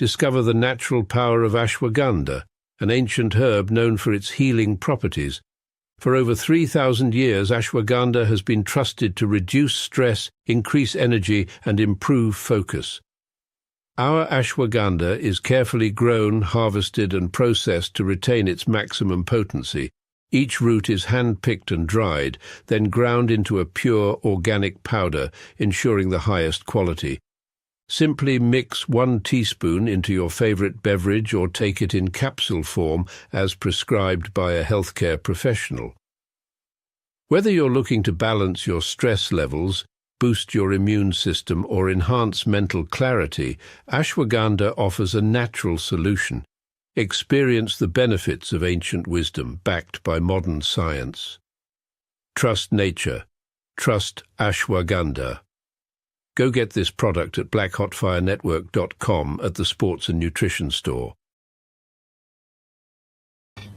discover the natural power of ashwagandha, an ancient herb known for its healing properties. For over 3,000 years, ashwagandha has been trusted to reduce stress, increase energy, and improve focus. Our ashwagandha is carefully grown, harvested, and processed to retain its maximum potency. Each root is hand-picked and dried, then ground into a pure organic powder, ensuring the highest quality. Simply mix 1 teaspoon into your favorite beverage or take it in capsule form as prescribed by a healthcare professional. Whether you're looking to balance your stress levels, boost your immune system, or enhance mental clarity, ashwagandha offers a natural solution. Experience the benefits of ancient wisdom backed by modern science. Trust nature. Trust ashwagandha. Go get this product at blackhotfirenetwork.com at the Sports and Nutrition Store.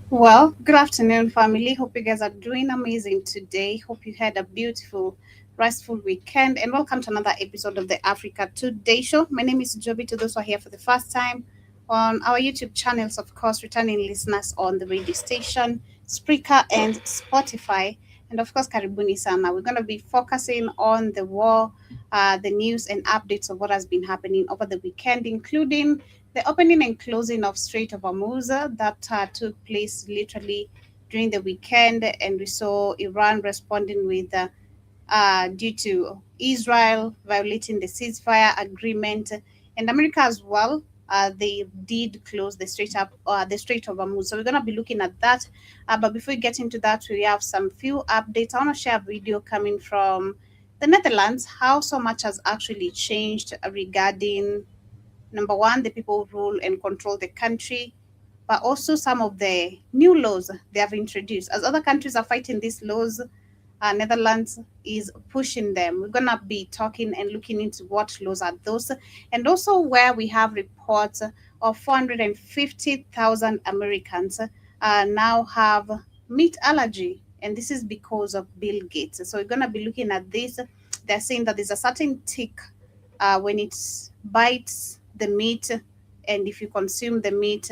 Well, good afternoon, family. Hope you guys are doing amazing today. Hope you had a beautiful, restful weekend. And welcome to another episode of the Africa Today Show. My name is Joby. To those who are here for the first time on our YouTube channels, of course, returning listeners on the radio station, Spreaker, and Spotify. And of course, Karibuni Sana. We're going to be focusing on the war, the news and updates of what has been happening over the weekend, including the opening and closing of Strait of Hormuz that took place literally during the weekend. And we saw Iran responding with, due to Israel violating the ceasefire agreement, and America as well. They did close the Strait of Hormuz. So we're going to be looking at that. But before we get into that, we have some few updates. I want to share a video coming from the Netherlands, how so much has actually changed regarding, number one, the people who rule and control the country, but also some of the new laws they have introduced. As other countries are fighting these laws, Netherlands is pushing them. We're going to be talking and looking into what laws are those, and also where we have reports of 450,000 Americans now have meat allergy, and this is because of Bill Gates. So we're going to be looking at this. They're saying that there's a certain tick when it bites the meat, and if you consume the meat,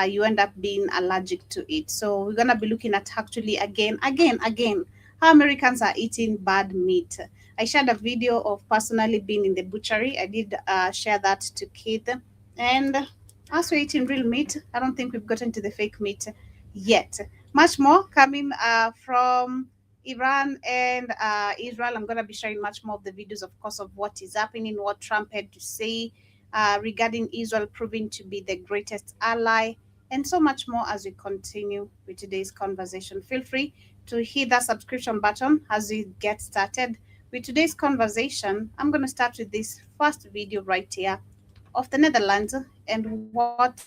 you end up being allergic to it. So we're going to be looking at actually again, how Americans are eating bad meat. I shared a video of personally being in the butchery. I did share that to Keith. And as we're eating real meat, I don't think we've gotten to the fake meat yet. Much more coming from Iran and Israel. I'm going to be sharing much more of the videos, of course, of what is happening, what Trump had to say regarding Israel proving to be the greatest ally, and so much more as we continue with today's conversation. Feel free to hit that subscription button as we get started with today's conversation. I'm going to start with this first video right here of the Netherlands and what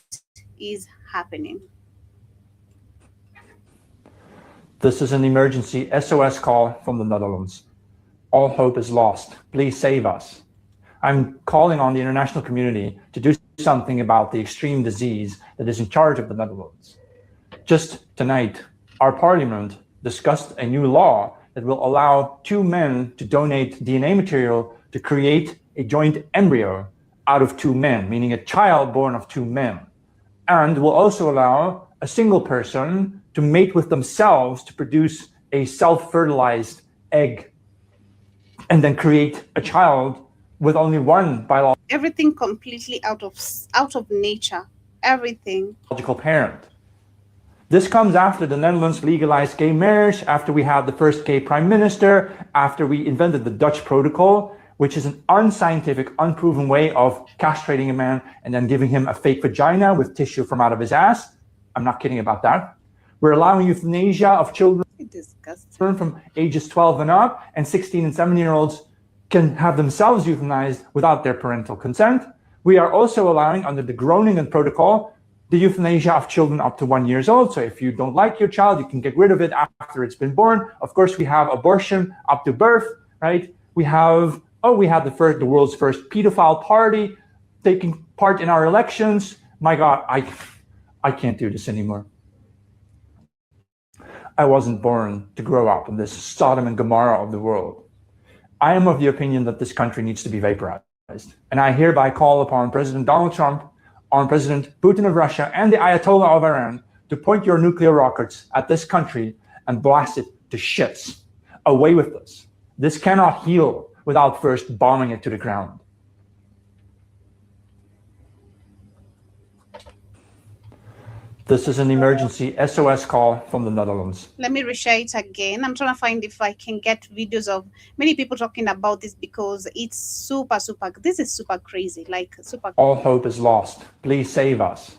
is happening. This is an emergency SOS call from the Netherlands. All hope is lost. Please save us. I'm calling on the international community to do something about the extreme disease that is in charge of the Netherlands. Just tonight, our parliament discussed a new law that will allow 2 men to donate DNA material to create a joint embryo out of 2 men, meaning a child born of 2 men, and will also allow a single person to mate with themselves to produce a self-fertilized egg and then create a child with only one biological Everything completely out of nature. Everything. parent. This comes after the Netherlands legalized gay marriage, after we had the first gay prime minister, after we invented the Dutch protocol, which is an unscientific, unproven way of castrating a man and then giving him a fake vagina with tissue from out of his ass. I'm not kidding about that. We're allowing euthanasia of children from ages 12 and up, and 16 and 17-year-olds can have themselves euthanized without their parental consent. We are also allowing, under the Groningen protocol, the euthanasia of children up to 1 year old. So if you don't like your child, you can get rid of it after it's been born. Of course, we have abortion up to birth, right? We had the world's first pedophile party taking part in our elections. My God, I can't do this anymore. I wasn't born to grow up in this Sodom and Gomorrah of the world. I am of the opinion that this country needs to be vaporized. And I hereby call upon President Donald Trump, on President Putin of Russia and the Ayatollah of Iran to point your nuclear rockets at this country and blast it to shits. Away with this. This cannot heal without first bombing it to the ground. This is an emergency SOS call from the Netherlands. Let me reshare it again. I'm trying to find if I can get videos of many people talking about this because it's super, this is super crazy, like super. All hope is lost. Please save us.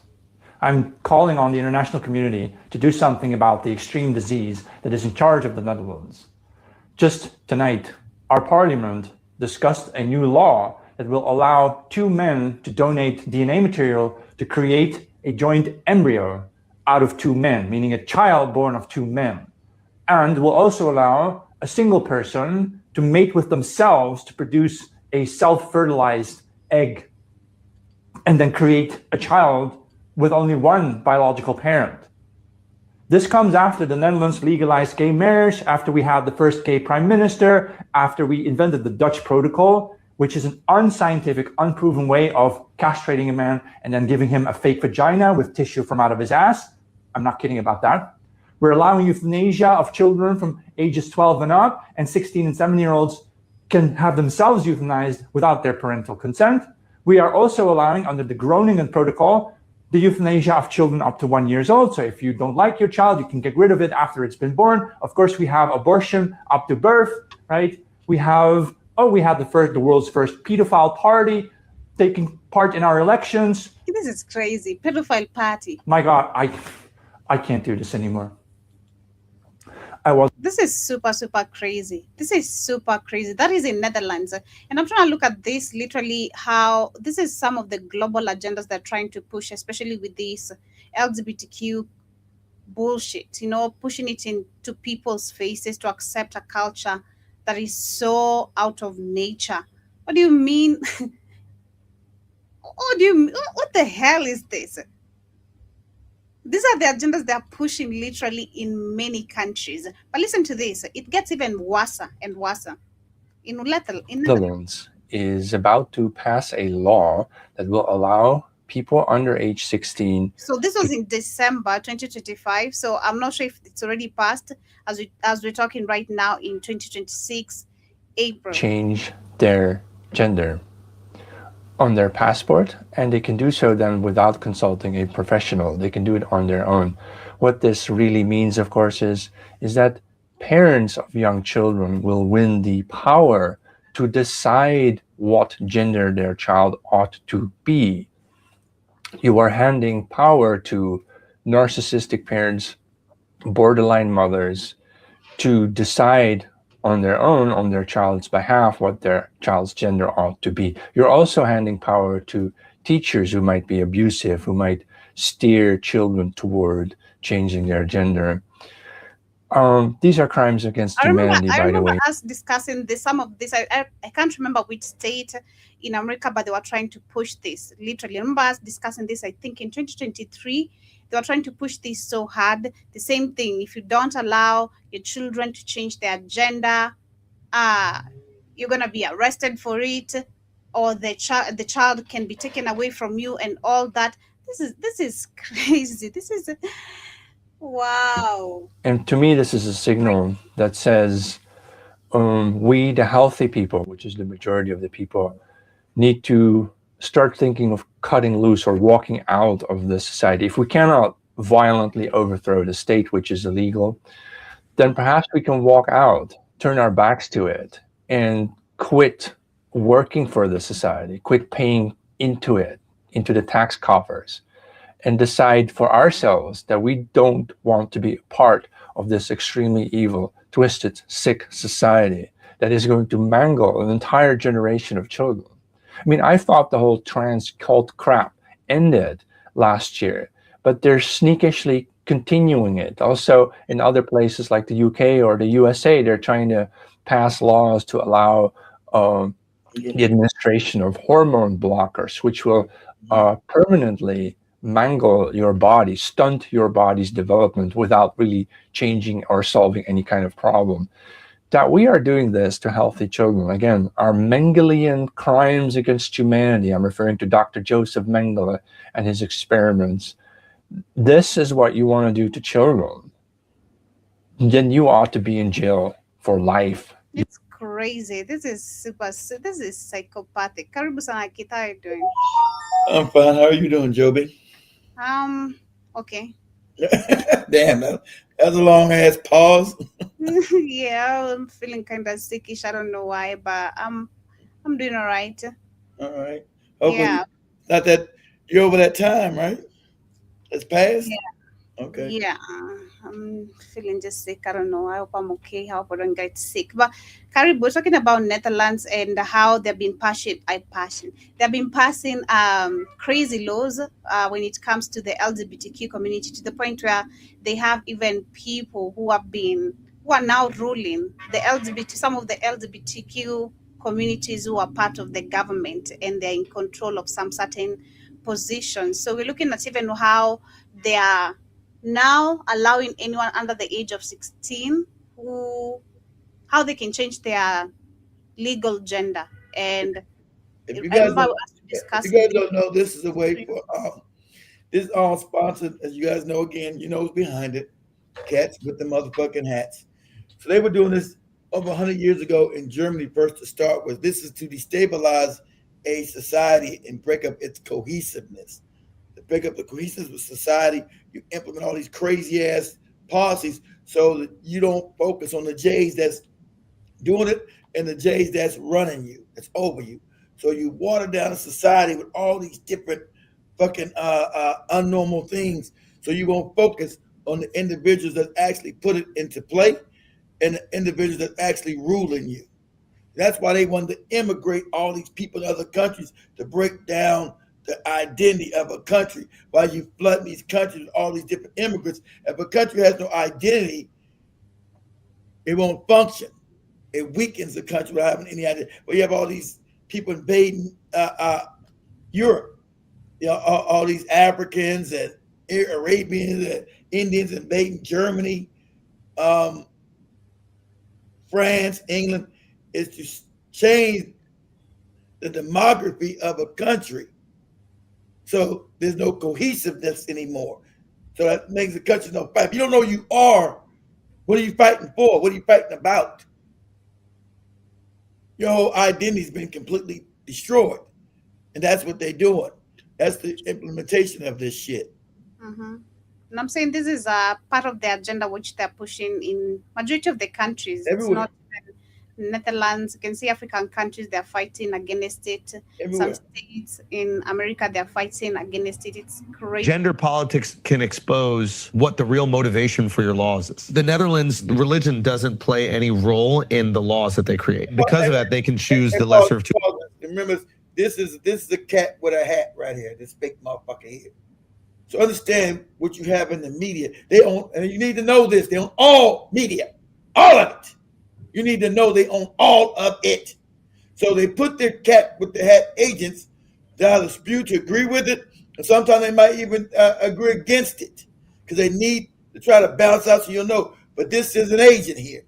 I'm calling on the international community to do something about the extreme disease that is in charge of the Netherlands. Just tonight, our parliament discussed a new law that will allow 2 men to donate DNA material to create a joint embryo out of 2 men, meaning a child born of 2 men, and will also allow a single person to mate with themselves to produce a self-fertilized egg and then create a child with only 1 biological parent. This comes after the Netherlands legalized gay marriage, after we had the first gay prime minister, after we invented the Dutch protocol, which is an unscientific, unproven way of castrating a man and then giving him a fake vagina with tissue from out of his ass. I'm not kidding about that. We're allowing euthanasia of children from ages 12 and up, and 16 and 17-year-olds can have themselves euthanized without their parental consent. We are also allowing, under the Groningen protocol, the euthanasia of children up to 1 year old. So if you don't like your child, you can get rid of it after it's been born. Of course, we have abortion up to birth, right? We had the world's first pedophile party taking part in our elections. This is crazy. Pedophile party. My God, I can't do this anymore. This is super crazy. This is super crazy. That is in Netherlands. And I'm trying to look at this literally how this is some of the global agendas they're trying to push, especially with this LGBTQ bullshit, pushing it into people's faces to accept a culture that is so out of nature. What do you mean? What the hell is this? These are the agendas they are pushing literally in many countries. But listen to this. It gets even worse and worse. In Netherlands is about to pass a law that will allow people under age 16. So this was in December 2025. So I'm not sure if it's already passed as we're talking right now in 2026, April. Change their gender on their passport, and they can do so then without consulting a professional. They can do it on their own. What this really means, of course, is that parents of young children will win the power to decide what gender their child ought to be. You are handing power to narcissistic parents, borderline mothers, to decide on their own, on their child's behalf, what their child's gender ought to be. You're also handing power to teachers who might be abusive, who might steer children toward changing their gender. These are crimes against humanity, by the way. I remember us discussing some of this. I can't remember which state in America, but they were trying to push this. Literally, I remember us discussing this, I think in 2023. They were trying to push this so hard. The same thing. If you don't allow your children to change their gender, you're gonna be arrested for it, or the child can be taken away from you, and all that. This is crazy. This is wow. And to me, this is a signal that says we, the healthy people, which is the majority of the people, need to start thinking of cutting loose or walking out of the society. If we cannot violently overthrow the state, which is illegal, then perhaps we can walk out, turn our backs to it, and quit working for the society, quit paying into it, into the tax coffers, and decide for ourselves that we don't want to be a part of this extremely evil, twisted, sick society that is going to mangle an entire generation of children. I mean, I thought the whole trans cult crap ended last year, but they're sneakishly continuing it. Also, in other places like the UK or the USA, they're trying to pass laws to allow the administration of hormone blockers, which will permanently mangle your body, stunt your body's development without really changing or solving any kind of problem. that we are doing this to healthy children. Again, our Mengelean crimes against humanity. I'm referring to Dr. Joseph Mengele and his experiments. This is what you want to do to children. Then you ought to be in jail for life. It's crazy. This is psychopathic. Karibu sana Kit, how are you doing? I'm fine. How are you doing, Joby? Okay. Damn, that's a long ass pause. Yeah, I'm feeling kind of sickish. I don't know why, but I'm doing all right. All right. Hopefully, Yeah. not that you're over that time, right? It's past. Yeah. Okay. Yeah, I'm feeling just sick. I don't know. I hope I'm okay. I hope I don't get sick. But Karibu, we're talking about Netherlands and how they've been They've been passing crazy laws when it comes to the LGBTQ community, to the point where they have even people who are now ruling some of the LGBTQ communities who are part of the government, and they're in control of some certain positions. So we're looking at even how they are now allowing anyone under the age of 16 how they can change their legal gender. And If you I guys remember don't, us discussing know, this is a way for this is all sponsored, as you guys know. Again, you know who's behind it. Cats with the motherfucking hats. So they were doing this over 100 years ago in Germany first to start with. This is to destabilize a society and break up its cohesiveness. To break up the cohesiveness of society, you implement all these crazy ass policies so that you don't focus on the J's that's doing it and the J's that's running you, that's over you. So you water down a society with all these different fucking unnormal things. So you're going to focus on the individuals that actually put it into play and the individuals that actually ruling you. That's why they wanted to immigrate all these people in other countries to break down the identity of a country. While you flood these countries with all these different immigrants, if a country has no identity, it won't function. It weakens the country without having any identity. But you have all these people invading Europe, you know, all these Africans and Arabians and Indians invading Germany, France, England, is to change the demography of a country. So there's no cohesiveness anymore. So that makes the country no fight. If you don't know who you are, what are you fighting for? What are you fighting about? Your whole identity's been completely destroyed. And that's what they're doing. That's the implementation of this shit. Mm-hmm. And I'm saying this is part of the agenda which they're pushing in majority of the countries. Everywhere. It's not Netherlands. You can see African countries, they're fighting against it. Everywhere. Some states in America, they're fighting against it. It's crazy. Gender politics can expose what the real motivation for your laws is. The Netherlands, religion doesn't play any role in the laws that they create. Because of that, they can choose the lesser of two. Remember, this is a cat with a hat right here, this big motherfucker here. So understand what you have in the media. They own, and you need to know this, they own all media, all of it. You need to know they own all of it. So they put their cat with the hat agents to dispute, to agree with it, and sometimes they might even agree against it because they need to try to balance out so you'll know. But this is an agent here.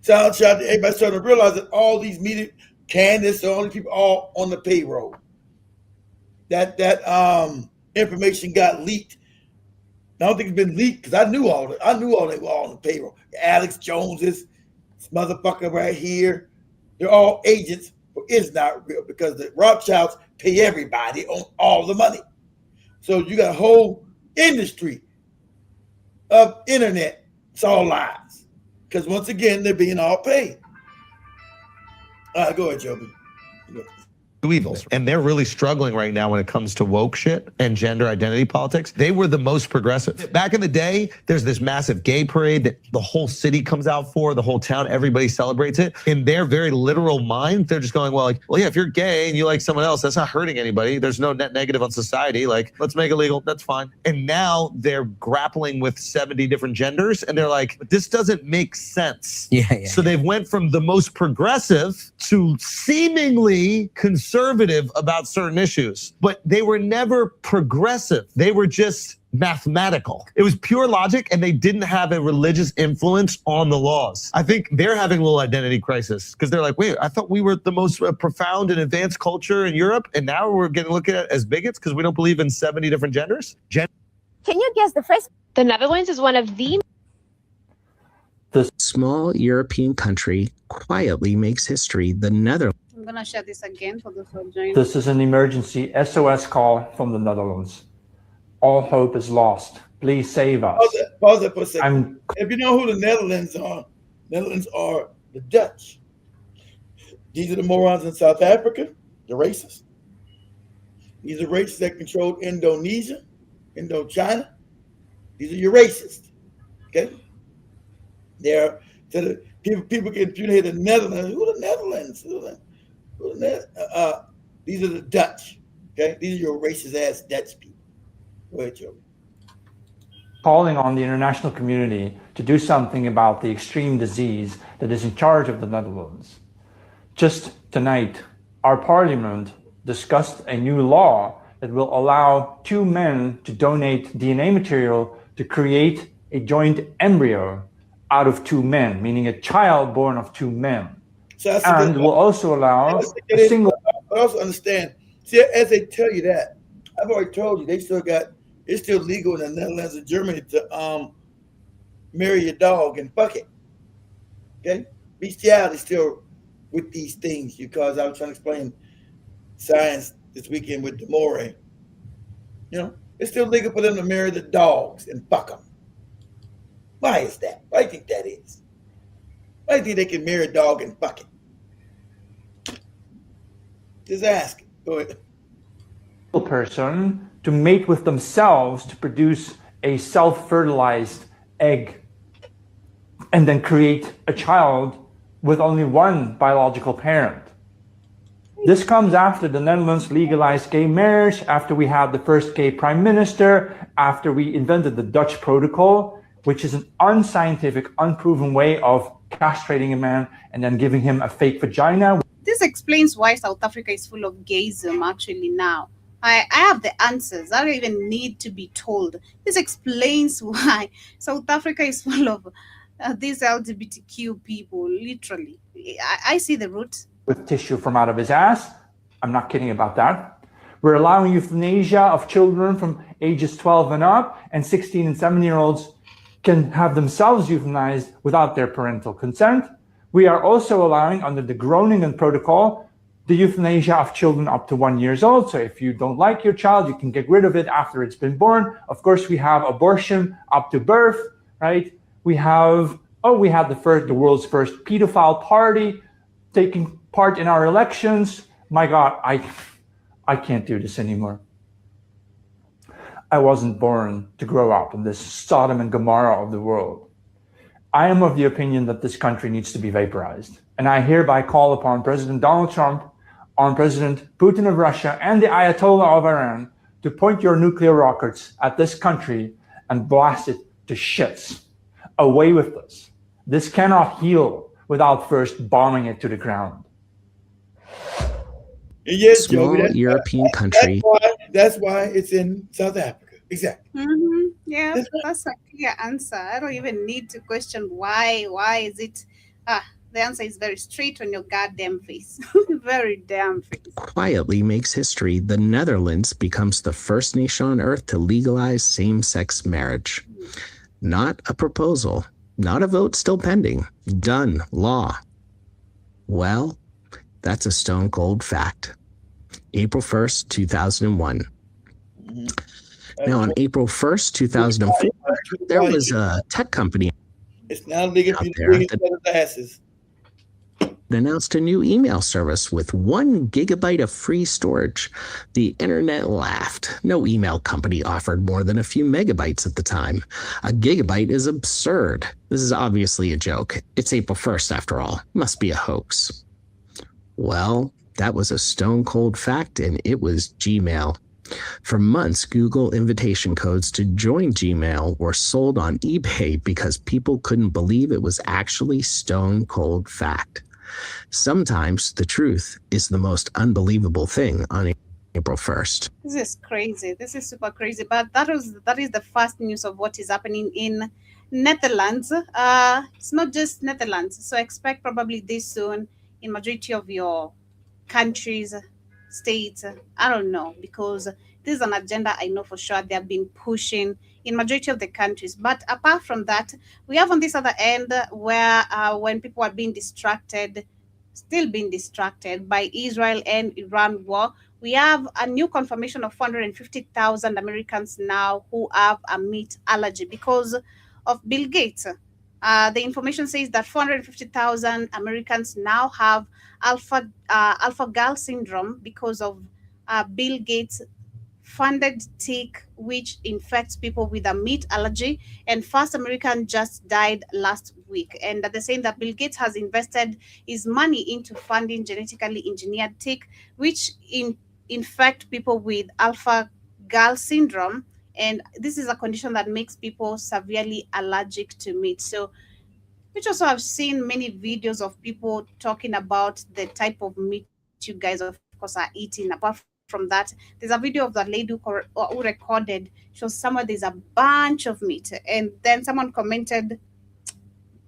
Sound shot. Everybody's starting to realize that all these media, Candace, all these people, all on the payroll. That information got leaked. I don't think it's been leaked because I knew all they were all on the payroll. Alex Joneses, this motherfucker right here, they're all agents, but it's not real because the Rothschilds pay everybody on all the money. So you got a whole industry of internet. It's all lies. Because once again, they're being all paid. All right, go ahead, Joby. Evils. And they're really struggling right now when it comes to woke shit and gender identity politics. They were the most progressive. Back in the day, there's this massive gay parade that the whole city comes out for, the whole town, everybody celebrates it. In their very literal mind, they're just going, well, yeah, if you're gay and you like someone else, that's not hurting anybody. There's no net negative on society. Like, let's make it legal. That's fine. And now they're grappling with 70 different genders and they're like, this doesn't make sense. So they've went from the most progressive to seemingly conservative conservative about certain issues, but they were never progressive. They were just mathematical. It was pure logic, and they didn't have a religious influence on the laws. I think they're having a little identity crisis because they're like, wait, I thought we were the most profound and advanced culture in Europe, and now we're getting looked at as bigots because we don't believe in 70 different genders? Can you guess the first? The Netherlands is one of the small European country quietly makes history. The Netherlands. I'm going to share this again for those who are joining. This is an emergency SOS call from the Netherlands. All hope is lost. Please save us. Pause it for a second. If you know who the Netherlands are the Dutch. These are the morons in South Africa, the racists. These are racists that controlled Indonesia, Indochina. These are your racists. Okay? They're people can hear the Netherlands. Who the Netherlands? These are the Dutch. Okay? These are your racist ass Dutch people. Go ahead, Joe. Calling on the international community to do something about the extreme disease that is in charge of the Netherlands. Just tonight, our parliament discussed a new law that will allow two men to donate DNA material to create a joint embryo out of two men, meaning a child born of two men. So and will also allow a single... I also understand, see, as they tell you that, I've already told you, it's still legal in the Netherlands and Germany to marry your dog and fuck it. Okay? Bestiality is still with these things because I was trying to explain science this weekend with Demore. You know, it's still legal for them to marry the dogs and fuck them. Why is that? Why do you think that is? Why do you think they can marry a dog and fuck it? Just ask. Go ahead. Person to mate with themselves to produce a self-fertilized egg and then create a child with only one biological parent. This comes after the Netherlands legalized gay marriage, after we had the first gay prime minister, after we invented the Dutch protocol, which is an unscientific, unproven way of castrating a man and then giving him a fake vagina. This explains why South Africa is full of gayism actually now. I have the answers. I don't even need to be told. This explains why South Africa is full of these LGBTQ people, literally. I see the root. With tissue from out of his ass. I'm not kidding about that. We're allowing euthanasia of children from ages 12 and up, and 16 and 17-year-olds can have themselves euthanized without their parental consent. We are also allowing, under the Groningen Protocol, the euthanasia of children up to 1 year old. So if you don't like your child, you can get rid of it after it's been born. Of course, we have abortion up to birth, right? We had the world's first pedophile party taking part in our elections. My God, I can't do this anymore. I wasn't born to grow up in this Sodom and Gomorrah of the world. I am of the opinion that this country needs to be vaporized. And I hereby call upon President Donald Trump, on President Putin of Russia, and the Ayatollah of Iran to point your nuclear rockets at this country and blast it to shits. Away with this. This cannot heal without first bombing it to the ground. Yes, small Joey, European country. That's why it's in South Africa. Exactly. Mm-hmm. Yeah, that's a clear answer. I don't even need to question why. Why is it? The answer is very straight on your goddamn face. Very damn face. Quietly makes history. The Netherlands becomes the first nation on earth to legalize same-sex marriage. Not a proposal, not a vote still pending. Done. Law. Well, that's a stone cold fact. April 1st, 2001. Mm-hmm. Now, on April 1st, 2004, there was a tech company. It's now legal out for you to there bring asses. Announced a new email service with 1 gigabyte of free storage. The internet laughed. No email company offered more than a few megabytes at the time. A gigabyte is absurd. This is obviously a joke. It's April 1st after all. Must be a hoax. Well, that was a stone cold fact, and it was Gmail. For months, Google invitation codes to join Gmail were sold on eBay because people couldn't believe it was actually stone cold fact. Sometimes the truth is the most unbelievable thing on April 1st. This is crazy. This is super crazy. But that is the first news of what is happening in Netherlands. It's not just Netherlands. So expect probably this soon in majority of your countries, states. I don't know, because this is an agenda I know for sure they have been pushing in majority of the countries. But apart from that, we have on this other end where when people are being distracted, still being distracted by Israel and Iran war, we have a new confirmation of 450,000 Americans now who have a meat allergy because of Bill Gates. The information says that 450,000 Americans now have alpha-gal syndrome because of Bill Gates funded tick, which infects people with a meat allergy. And first American just died last week. And they're saying that Bill Gates has invested his money into funding genetically engineered tick, which infect people with alpha-gal syndrome. And this is a condition that makes people severely allergic to meat. So, which also I've seen many videos of people talking about the type of meat you guys, of course, are eating. Apart from that, there's a video of that lady who recorded, shows somewhere there's a bunch of meat. And then someone commented,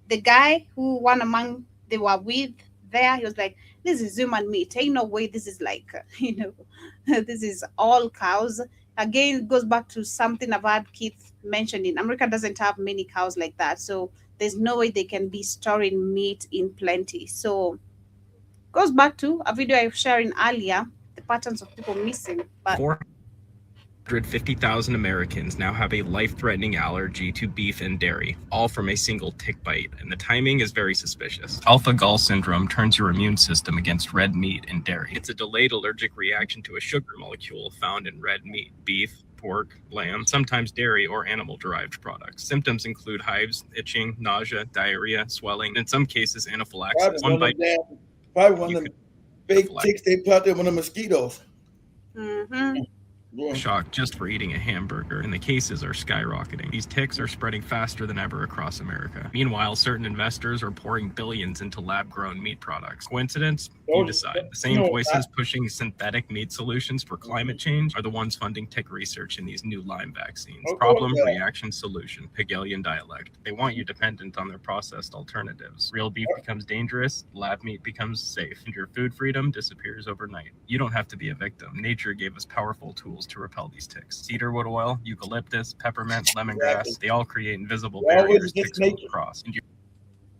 the guy who one among they were with there, he was like, this is human meat. Ain't no way this is like, this is all cows. Again, it goes back to something I've had Keith mentioning. America doesn't have many cows like that. So there's no way they can be storing meat in plenty. So goes back to a video I was sharing earlier, the patterns of people missing. But 450,000 Americans now have a life-threatening allergy to beef and dairy, all from a single tick bite, and the timing is very suspicious. Alpha-gal syndrome turns your immune system against red meat and dairy. It's a delayed allergic reaction to a sugar molecule found in red meat, beef, pork, lamb, sometimes dairy or animal-derived products. Symptoms include hives, itching, nausea, diarrhea, swelling, and in some cases anaphylaxis. One bite, probably one of the fake ticks they put out there with the mosquitoes. Mm-hmm. Shock just for eating a hamburger, and the cases are skyrocketing. These ticks are spreading faster than ever across America. Meanwhile, certain investors are pouring billions into lab-grown meat products. Coincidence? You decide. The same voices pushing synthetic meat solutions for climate change are the ones funding tick research in these new Lyme vaccines. Problem, reaction, solution. Hegelian dialect. They want you dependent on their processed alternatives. Real beef becomes dangerous, lab meat becomes safe, and your food freedom disappears overnight. You don't have to be a victim. Nature gave us powerful tools to repel these ticks. Cedarwood oil, eucalyptus, peppermint, lemongrass, they all create invisible barriers ticks will cross. And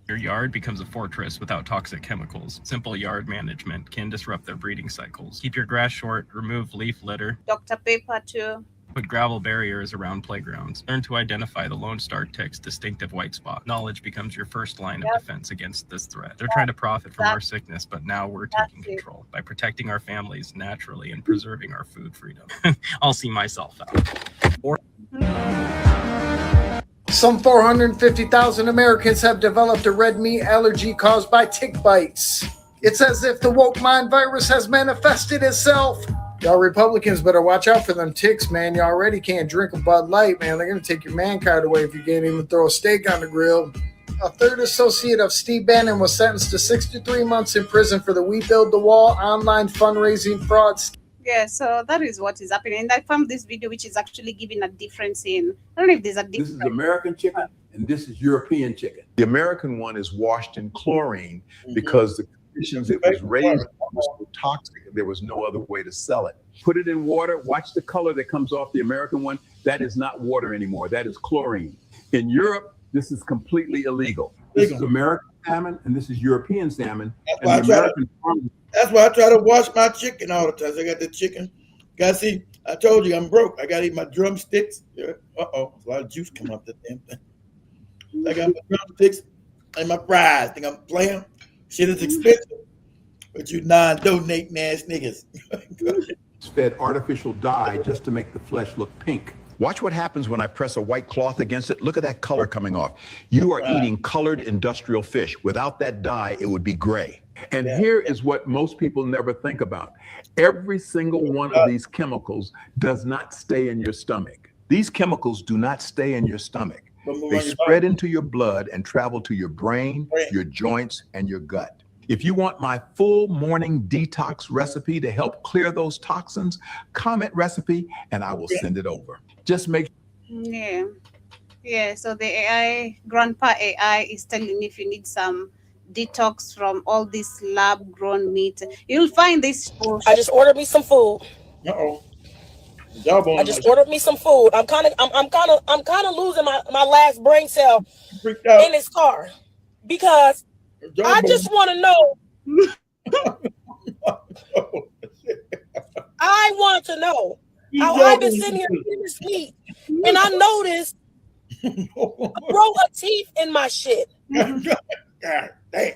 your yard becomes a fortress without toxic chemicals. Simple yard management can disrupt their breeding cycles. Keep your grass short, remove leaf litter. Dr. Pepper too. Put gravel barriers around playgrounds. Learn to identify the Lone Star tick's distinctive white spot. Knowledge becomes your first line of defense against this threat. They're trying to profit from our sickness, but now we're taking control by protecting our families naturally and preserving our food freedom. I'll see myself out. Some 450,000 Americans have developed a red meat allergy caused by tick bites. It's as if the woke mind virus has manifested itself. Y'all Republicans better watch out for them ticks, man. You already can't drink a Bud Light, man. They're going to take your man card away if you can't even throw a steak on the grill. A third associate of Steve Bannon was sentenced to 63 months in prison for the We Build the Wall online fundraising fraud. Yeah, so that is what is happening. And I found this video, which is actually giving a difference in, I don't know if there's a difference. This is American chicken and this is European chicken. The American one is washed in chlorine because the conditions it was raised was so toxic. There was no other way to sell it. Put it in water. Watch the color that comes off the American one. That is not water anymore. That is chlorine. In Europe, this is completely illegal. This is American salmon and this is European salmon. That's why I try to wash my chicken all the time. So I got the chicken. Guys, see, I told you I'm broke. I got to eat my drumsticks. Uh-oh, a lot of juice coming up the damn thing. I got my drumsticks and my fries. Think I'm playing? Shit is expensive. But you non-donating ass niggas. It's fed artificial dye just to make the flesh look pink. Watch what happens when I press a white cloth against it. Look at that color coming off. You are eating colored industrial fish. Without that dye, it would be gray. And here is what most people never think about. Every single one of these chemicals does not stay in your stomach. These chemicals do not stay in your stomach. They spread into your blood and travel to your brain, your joints, and your gut. If you want my full morning detox recipe to help clear those toxins, comment recipe and I will send it over. Just make Yeah. Yeah. So the AI, grandpa AI, is telling you if you need some detox from all this lab-grown meat, you'll find this. I just ordered me some food. Uh-oh. I just ordered me some food. I'm kind of losing my last brain cell in this car because I just want to know. I want to know how I've been sitting here eating this meat, and I noticed a row of teeth in my shit. God damn.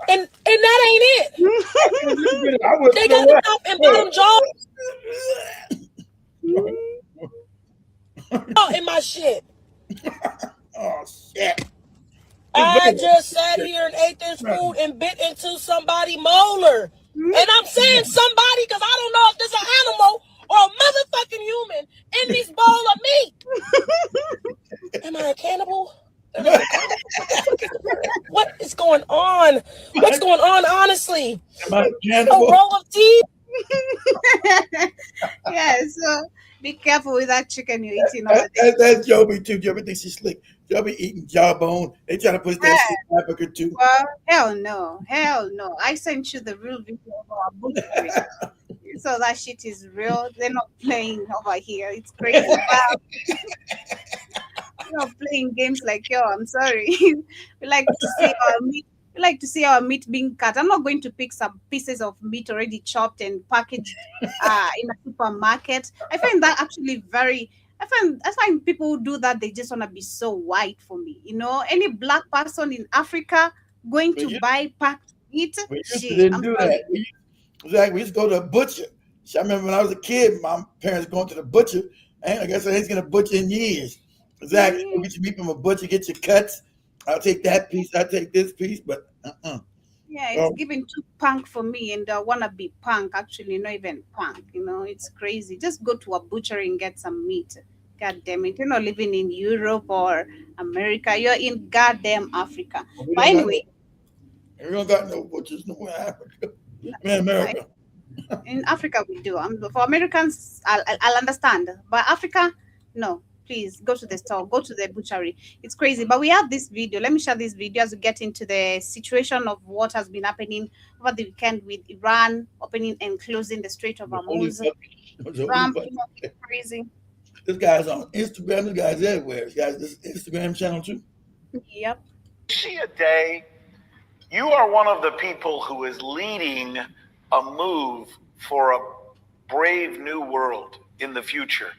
And that ain't it. They got the top and bottom jaw in my shit. Oh shit. I just sat here and ate this food and bit into somebody's molar. And I'm saying somebody because I don't know if this is an animal or a motherfucking human in this bowl of meat. Am I a cannibal? What is going on? What's going on, honestly? Am I a A cannibal? row of teeth? Yeah, so be careful with that chicken you're eating over there. That's Joby too. Joby thinks she's slick. Joby eating jawbone. They trying to push that shit in Africa too. Well, hell no. I sent you the real video of our butchery. So that shit is real. They're not playing over here. It's crazy. Wow. We're not playing games like yo. I'm sorry. We like to see our meat. We like to see our meat being cut. I'm not going to pick some pieces of meat already chopped and packaged in a supermarket. I find that actually very. I find people who do that, they just want to be so white for me. You know, any black person in Africa going to buy packed meat. We used to Shit, didn't I'm do sorry. that. We used to go to a butcher. I remember when I was a kid, my parents going to the butcher, and I guess I ain't gonna butcher in years. Exactly. Go get your meat from a butcher, get your cuts. I'll take that piece. I'll take this piece, but Yeah, it's giving too punk for me, and I wanna be punk. Actually, not even punk. You know, it's crazy. Just go to a butchery and get some meat. God damn it! You're not living in Europe or America. You're in goddamn Africa. But anyway, we don't got no butchers nowhere in Africa. Man, America. in Africa we do. For Americans, I'll understand, but Africa, no. Please go to the store, go to the butchery. It's crazy. But we have this video. Let me share this video as we get into the situation of what has been happening over the weekend with Iran opening and closing the Strait of Hormuz. Trump, crazy. This guy's on Instagram. This guy's everywhere. This guy's this Instagram channel too. Yep. See a day, you are one of the people who is leading a move for a brave new world in the future.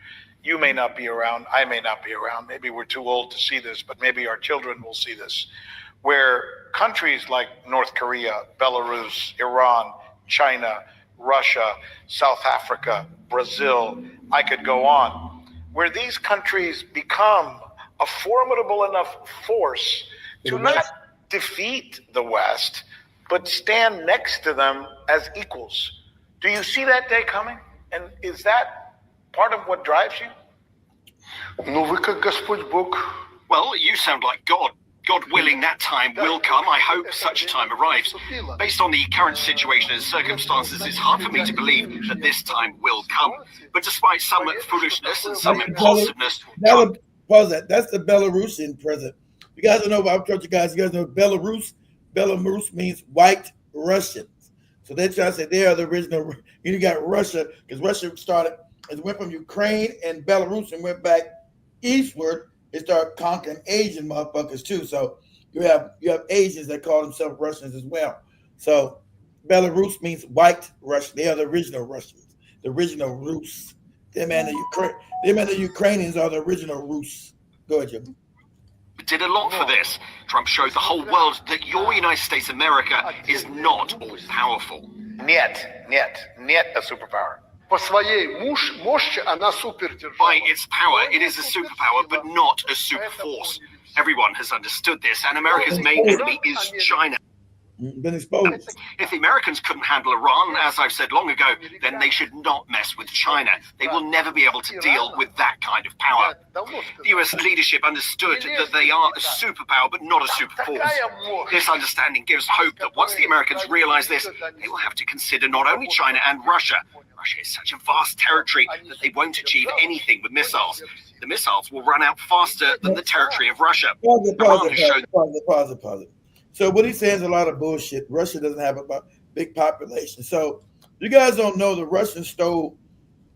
You may not be around. I may not be around. Maybe we're too old to see this, but maybe our children will see this, where countries like North Korea, Belarus, Iran, China, Russia, South Africa, Brazil, I could go on, where these countries become a formidable enough force to not defeat the West, but stand next to them as equals. Do you see that day coming? And is that part of what drives you? Well, you sound like God. God willing, that time will come. I hope such a time arrives. Based on the current situation and circumstances, it's hard for me to believe that this time will come. But despite some foolishness and some impulsiveness... Now, pause that. That's the Belarusian president. You guys don't know, I've told you guys know Belarus. Belarus means white Russians. So they're trying to say they are the original. You got Russia, because Russia started, it went from Ukraine and Belarus and went back eastward. It started conquering Asian motherfuckers too. So you have Asians that call themselves Russians as well. So Belarus means white Russian. They are the original Russians, the original Rus. Them and the Ukrainians are the original Rus. Go ahead, Jim. Did a lot for this. Trump showed the whole world that your United States of America is not all powerful. Niet a superpower. By its power, it is a superpower, but not a super force. Everyone has understood this, and America's main enemy is China. Been exposed. If the Americans couldn't handle Iran, as I've said long ago, then they should not mess with China. They will never be able to deal with that kind of power. The US leadership understood that they are a superpower, but not a superforce. This understanding gives hope that once the Americans realize this, they will have to consider not only China and Russia. Russia is such a vast territory that they won't achieve anything with missiles. The missiles will run out faster than the territory of Russia. Pause it. So what he's saying is a lot of bullshit. Russia doesn't have a big population. So you guys don't know the Russians stole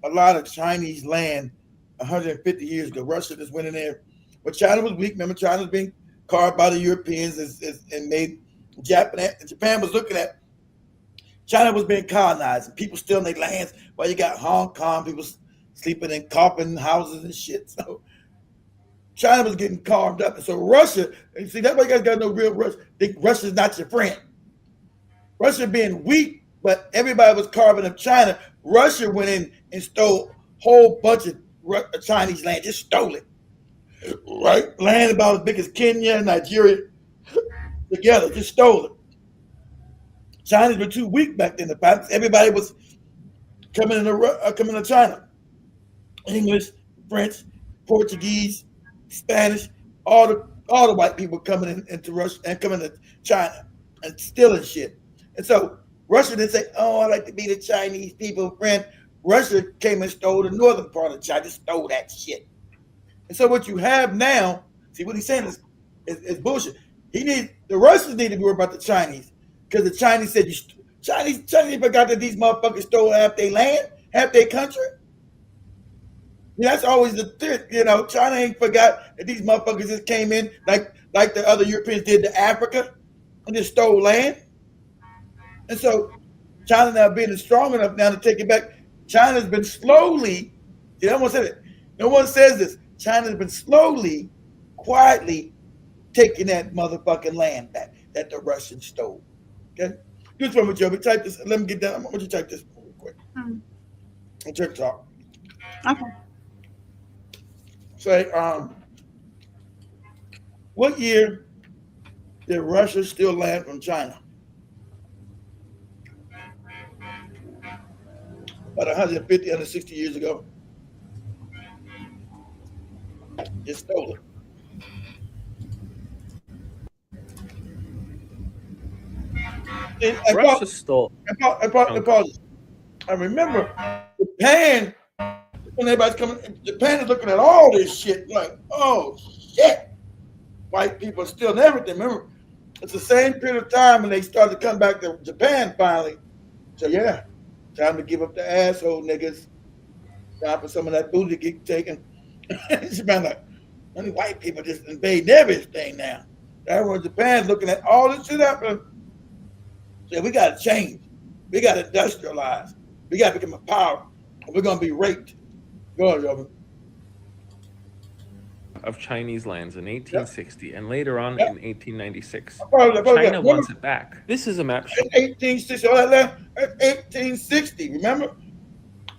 a lot of Chinese land 150 years ago. Russia just went in there. But China was weak. Remember, China was being carved by the Europeans and made Japan was looking at China was being colonized and people stealing their lands while you got Hong Kong, people sleeping in coffin houses and shit. So China was getting carved up. And so Russia, and see, that's why you guys got no real Russia. Think Russia's not your friend. Russia being weak, but everybody was carving up China. Russia went in and stole a whole bunch of Chinese land, just stole it. Right? Land about as big as Kenya and Nigeria together, just stole it. Chinese were too weak back then. Everybody was coming to China. English, French, Portuguese, Spanish, all the white people coming into Russia and coming to China and stealing shit. And so Russia didn't say, "Oh, I like to be the Chinese people friend." Russia came and stole the northern part of China, just stole that shit. And so what you have now, see what he's saying is bullshit. The Russians need to be worried about the Chinese because the Chinese said Chinese forgot that these motherfuckers stole half their land, half their country. That's always the thing, China ain't forgot that these motherfuckers just came in like the other Europeans did to Africa and just stole land. And so China now being strong enough now to take it back. China's been slowly, no one said it. No one says this. China's been slowly, quietly taking that motherfucking land back that the Russians stole. Okay? Do this one with Joe. Type this. Let me get down. I want you to type this real quick. On TikTok. Okay. Say, what year did Russia steal land from China? About 150, 160 years ago. Just stole it. Russia stole. I remember Japan. When everybody's coming, Japan is looking at all this shit like, oh shit, white people are stealing everything. Remember, it's the same period of time when they started to come back to Japan finally. So yeah, time to give up the asshole niggas. Time for some of that booty to get taken. Japan like, only white people just invade everything now. That's where Japan's looking at all this shit happening. So we got to change. We got to industrialize. We got to become a power. Or we're going to be raped. Go ahead, Robert. Of Chinese lands in 1860 and later on in 1896. China wants it back. This is a map. 1860, all that land, 1860, remember?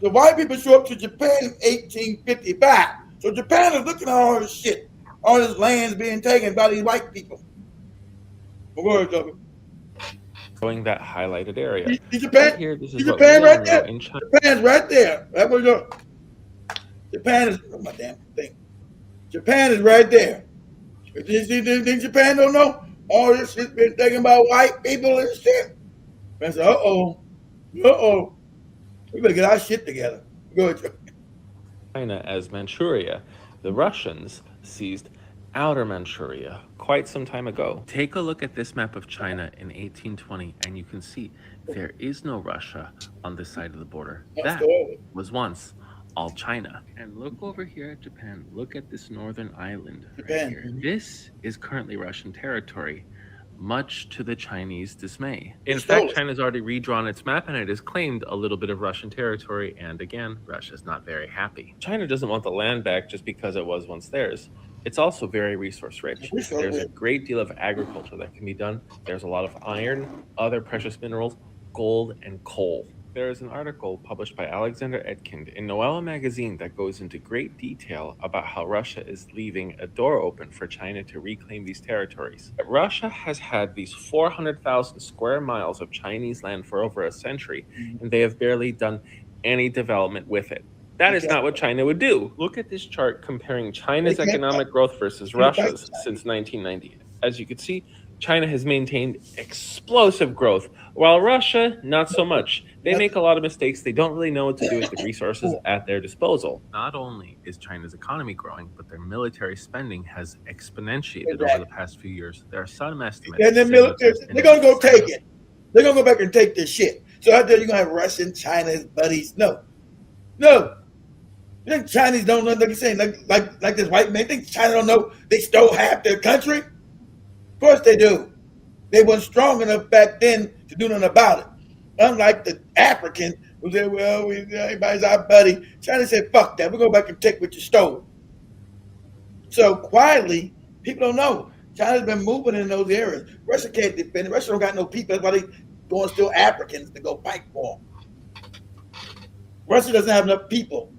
The white people show up to Japan in 1855. So Japan is looking at all this shit, all this lands being taken by these white people. Go ahead, Robert. Showing that highlighted area. Japan, here, this is Japan right there. Japan's right there. That was Japan is my damn thing. Japan is right there. Think Japan don't know all this shit's been taken by white people and shit? Man said, we better get our shit together. Go ahead. China as Manchuria. The Russians seized Outer Manchuria quite some time ago. Take a look at this map of China in 1820 and you can see there is no Russia on this side of the border. That was once all China. And look over here at Japan. Look at this northern island right here. This is currently Russian territory, much to the Chinese dismay. In fact, China's already redrawn its map and it has claimed a little bit of Russian territory. And again, Russia's not very happy. China doesn't want the land back just because it was once theirs. It's also very resource rich. There's a great deal of agriculture that can be done. There's a lot of iron, other precious minerals, gold, and coal. There is an article published by Alexander Etkind in Noella magazine that goes into great detail about how Russia is leaving a door open for China to reclaim these territories. Russia has had these 400,000 square miles of Chinese land for over a century, and they have barely done any development with it. That is not what China would do. Look at this chart comparing China's economic growth versus Russia's since 1990. As you can see, China has maintained explosive growth, while Russia, not so much. They make a lot of mistakes. They don't really know what to do with the resources at their disposal. Not only is China's economy growing, but their military spending has exponentiated over the past few years. There are some estimates. And the military, they're going to go take it. They're going to go back and take this shit. So out there, you're going to have Russia and China as buddies. No. You think Chinese don't know, like you're saying, like this white man, think China don't know they stole half their country? Of course they do. They weren't strong enough back then to do nothing about it. Unlike the African who said, well, everybody's our buddy. China said, fuck that. We'll go back and take what you stole. So quietly, people don't know. China's been moving in those areas. Russia can't defend it. Russia don't got no people. That's why they go and steal Africans to go fight for them. Russia doesn't have enough people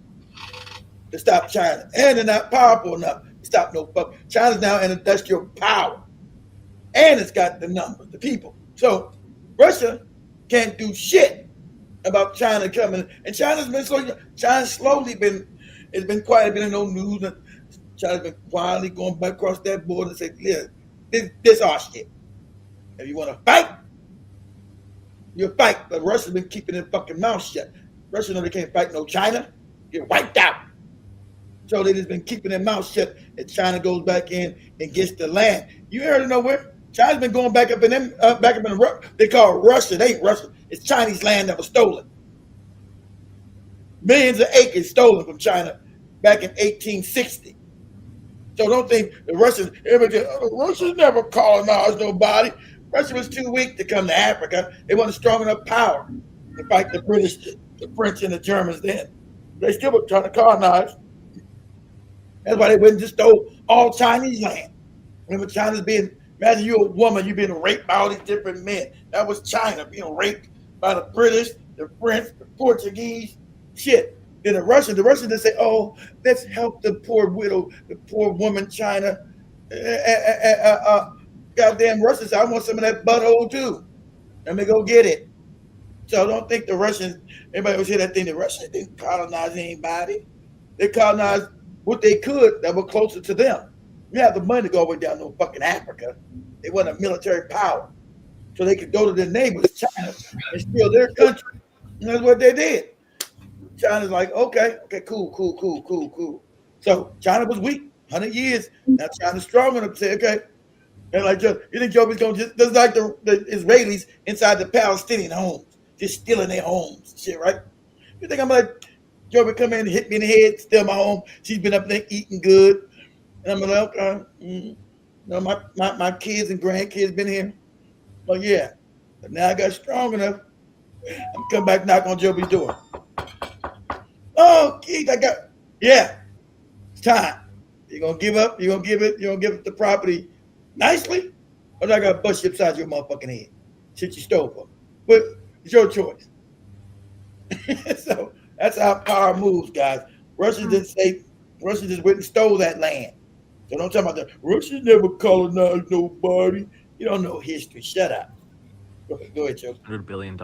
to stop China. And they're not powerful enough to stop no fuck. China's now an industrial power. And it's got the numbers, the people. So Russia can't do shit about China coming. And China's slowly been quiet, been in no news. China's been quietly going back across that border and say, yeah, this our shit. If you want to fight, you'll fight. But Russia's been keeping their fucking mouth shut. Russia know they can't fight no China. Get wiped out. So they just been keeping their mouth shut and China goes back in and gets the land. You heard it nowhere? China's been going back up in them, they call it Russia. They ain't Russia. It's Chinese land that was stolen. Millions of acres stolen from China back in 1860. So don't think the Russians, everybody said, Russia's never colonized nobody. Russia was too weak to come to Africa. They wasn't strong enough power to fight the British, the French, and the Germans then. They still were trying to colonize. That's why they went and just stole all Chinese land. Remember, China's being, imagine you're a woman, you're being raped by all these different men. That was China being raped by the British, the French, the Portuguese, shit. Then the Russians just say, oh, let's help the poor widow, the poor woman, China. Goddamn Russians say, I want some of that butthole too. Let me go get it. So don't think the Russians, everybody always hear that thing, the Russians didn't colonize anybody. They colonized what they could that were closer to them. You have the money to go all the way down to fucking Africa. They want a military power. So they could go to their neighbors, China, and steal their country. And that's what they did. China's like, okay, cool. So China was weak, 100 years. Now China's strong enough to say, okay. And like, you think Joe is going to just like the Israelis inside the Palestinian homes, just stealing their homes, shit, right? You think I'm like, Joe would come in and hit me in the head, steal my home. She's been up there eating good. And I'm like, okay, no, my kids and grandkids been here. Well, yeah. But now I got strong enough. I'm come back, knock on Joby's door. Oh, Keith, yeah, it's time. You gonna give up? You gonna give it the property nicely? Or do I gotta bust you upside your motherfucking head? Shit you stole from. But it's your choice. So that's how power moves, guys. Russia just went and stole that land. So don't talk about that. Russia never colonized nobody. You don't know history. Shut up. Go ahead, Joe. $100 billion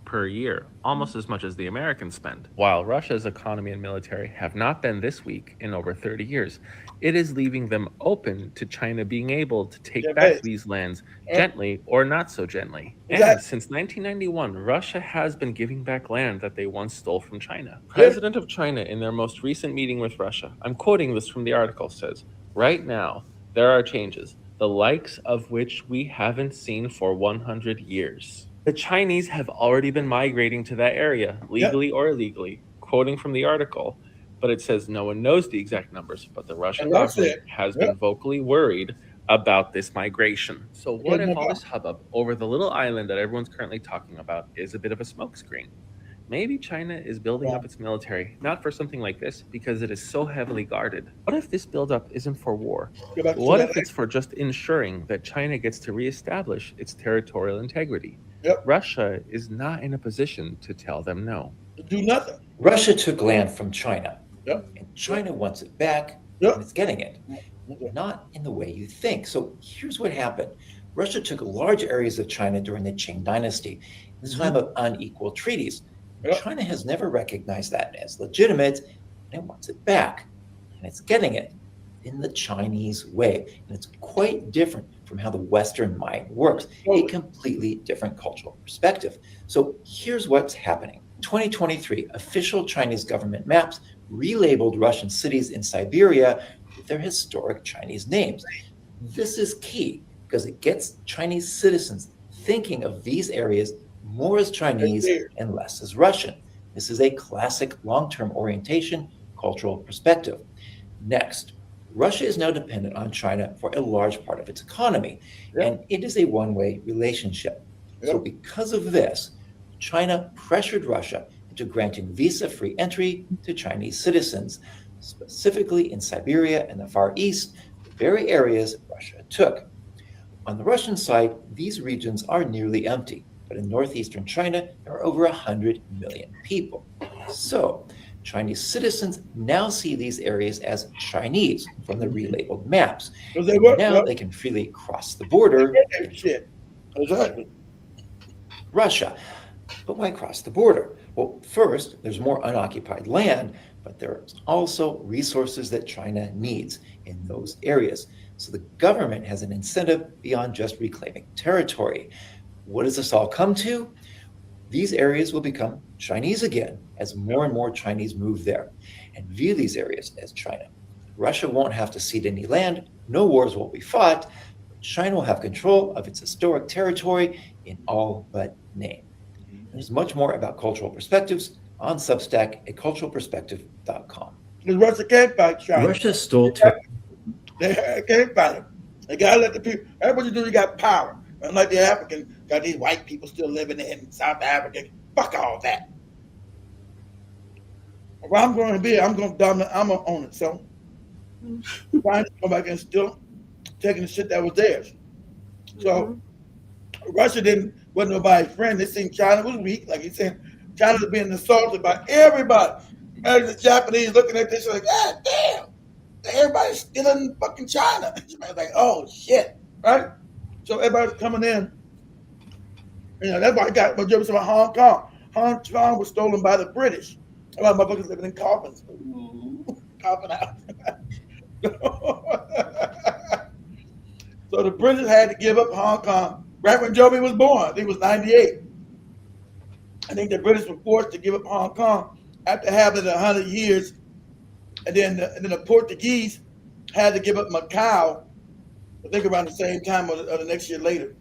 per year, almost as much as the Americans spend. While Russia's economy and military have not been this weak in over 30 years, it is leaving them open to China being able to take back these lands gently or not so gently. And since 1991, Russia has been giving back land that they once stole from China. President of China, in their most recent meeting with Russia, I'm quoting this from the article, says, right now, there are changes, the likes of which we haven't seen for 100 years. The Chinese have already been migrating to that area, legally or illegally, quoting from the article, but it says no one knows the exact numbers, but the Russian government has been vocally worried about this migration. So what if all this hubbub over the little island that everyone's currently talking about is a bit of a smokescreen? Maybe China is building up its military, not for something like this, because it is so heavily guarded. What if this buildup isn't for war? What if it's for just ensuring that China gets to reestablish its territorial integrity? Russia is not in a position to tell them no. Do nothing. Russia took land from China, and China wants it back, and it's getting it. Not in the way you think. So here's what happened. Russia took large areas of China during the Qing dynasty, in the time of unequal treaties. China has never recognized that as legitimate, and it wants it back, and it's getting it in the Chinese way. And it's quite different from how the Western mind works, a completely different cultural perspective. So here's what's happening. 2023, official Chinese government maps relabeled Russian cities in Siberia with their historic Chinese names. This is key because it gets Chinese citizens thinking of these areas more as Chinese and less as Russian. This is a classic long-term orientation cultural perspective. Next, Russia is now dependent on China for a large part of its economy, and it is a one-way relationship. So because of this, China pressured Russia into granting visa-free entry to Chinese citizens, specifically in Siberia and the Far East, the very areas Russia took. On the Russian side, these regions are nearly empty, but in northeastern China, there are over 100 million people. So Chinese citizens now see these areas as Chinese from the relabeled maps. Now they can freely cross the border into Russia. But why cross the border? Well, first, there's more unoccupied land, but there's also resources that China needs in those areas. So the government has an incentive beyond just reclaiming territory. What does this all come to? These areas will become Chinese again as more and more Chinese move there and view these areas as China. Russia won't have to cede any land, no wars will be fought, but China will have control of its historic territory in all but name. There's much more about cultural perspectives on Substack at culturalperspective.com. Because Russia can't fight China. Russia stole They can't fight them. They gotta let the people. That's what you do. You got power. Unlike the African, got these white people still living in South Africa. Fuck all that. Where I'm going to be, I'm going to dominate. I'm going to own it. So, trying to come back and still taking the shit that was theirs. So, Russia wasn't nobody's friend. They seen China was weak. Like he said, China was being assaulted by everybody. And the Japanese looking at this like, God damn, everybody's stealing fucking China. Like, oh shit, right? So everybody's coming in. You know, that's why I got my job about Hong Kong. Hong Kong was stolen by the British. A lot of motherfuckers living in coffins. Coffin out. So the British had to give up Hong Kong right when Joby was born. I think it was 98. I think the British were forced to give up Hong Kong after having it 100 years. And then the Portuguese had to give up Macau, I think around the same time or the next year later.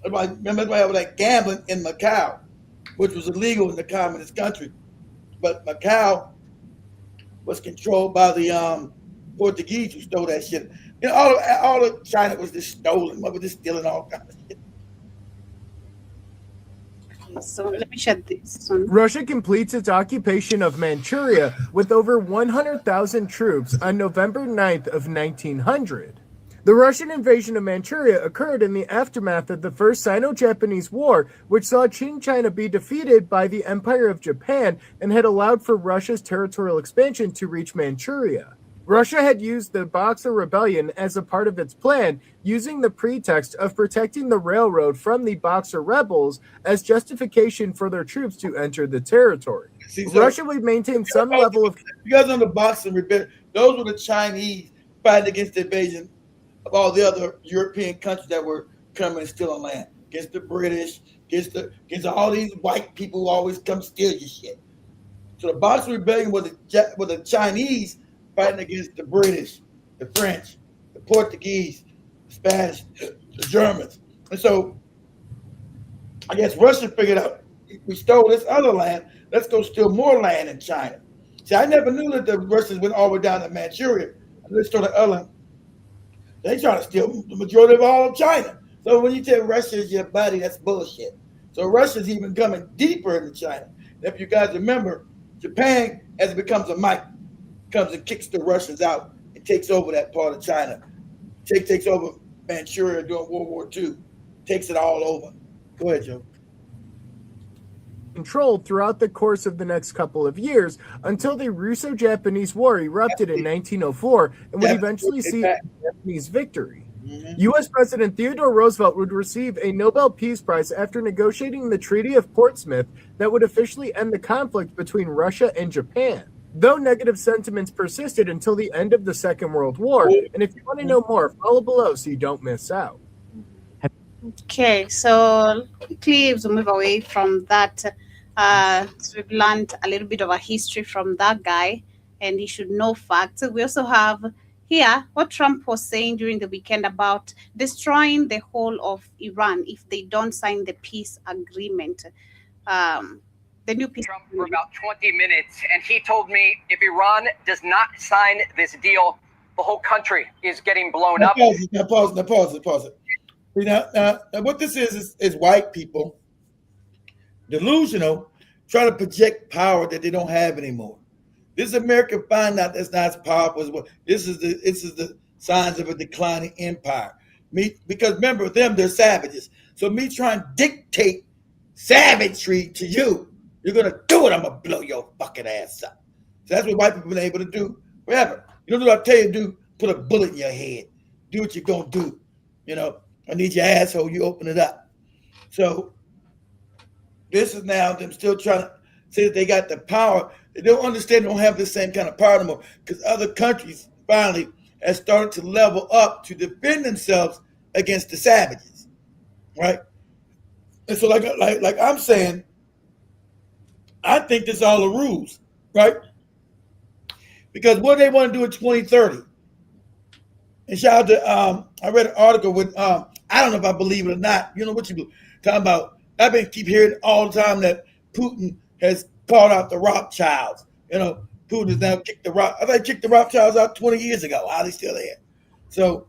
Remember everybody was like gambling in Macau, which was illegal in the communist country. But Macau was controlled by the Portuguese who stole that shit. You know, all of China was just stolen. What was just stealing all kinds of shit. So let me share this one. Russia completes its occupation of Manchuria with over 100,000 troops on November 9th of 1900. The Russian invasion of Manchuria occurred in the aftermath of the First Sino-Japanese War, which saw Qing China be defeated by the Empire of Japan and had allowed for Russia's territorial expansion to reach Manchuria. Russia had used the Boxer Rebellion as a part of its plan, using the pretext of protecting the railroad from the Boxer rebels as justification for their troops to enter the territory. Russia would maintain some level of... You guys know the Boxer Rebellion, those were the Chinese fighting against the invasion of all the other European countries that were coming and stealing land. Against the British, against all these white people who always come steal your shit. So the Boxer Rebellion was the Chinese fighting against the British, the French, the Portuguese, the Spanish, the Germans. And so I guess Russia figured out, we stole this other land, let's go steal more land in China. See, I never knew that the Russians went all the way down to Manchuria. And they stole the other land. They try to steal the majority of all of China. So when you tell Russia is your buddy, that's bullshit. So Russia's even coming deeper into China. If you guys remember, Japan, as it becomes a might, comes and kicks the Russians out and takes over that part of China. Takes over Manchuria during World War II. Takes it all over. Go ahead, Joe. Controlled throughout the course of the next couple of years until the Russo-Japanese War erupted in 1904 and would eventually see a Japanese victory. U.S. President Theodore Roosevelt would receive a Nobel Peace Prize after negotiating the Treaty of Portsmouth that would officially end the conflict between Russia and Japan, though negative sentiments persisted until the end of the Second World War. And if you want to know more, follow below so you don't miss out. Okay, so quickly we'll move away from that. So we've learned a little bit of a history from that guy, and he should know facts. We also have here what Trump was saying during the weekend about destroying the whole of Iran if they don't sign the peace agreement. The new peace Trump for about 20 minutes, and he told me if Iran does not sign this deal, the whole country is getting blown up. Pause it. See, now, what this is white people delusional, trying to project power that they don't have anymore. This America find out that's not as powerful as what this is the signs of a declining empire. Because remember them, they're savages. So me trying to dictate savagery to you, you're gonna do it, I'm gonna blow your fucking ass up. So that's what white people been able to do forever. You know what I tell you to do? Put a bullet in your head. Do what you're gonna do. You know, I need your asshole, you open it up. So this is now them still trying to say that they got the power. They don't understand they don't have the same kind of power anymore because other countries finally have started to level up to defend themselves against the savages, right? And so like I'm saying, I think this is all a ruse, right? Because what they want to do in 2030, and shout out to, I read an article with, I don't know if I believe it or not, you know what you talking about, I've been keep hearing all the time that Putin has called out the Rothschilds. You know, Putin has now kicked the I think kicked the Rothschilds out 20 years ago. How are they still there? So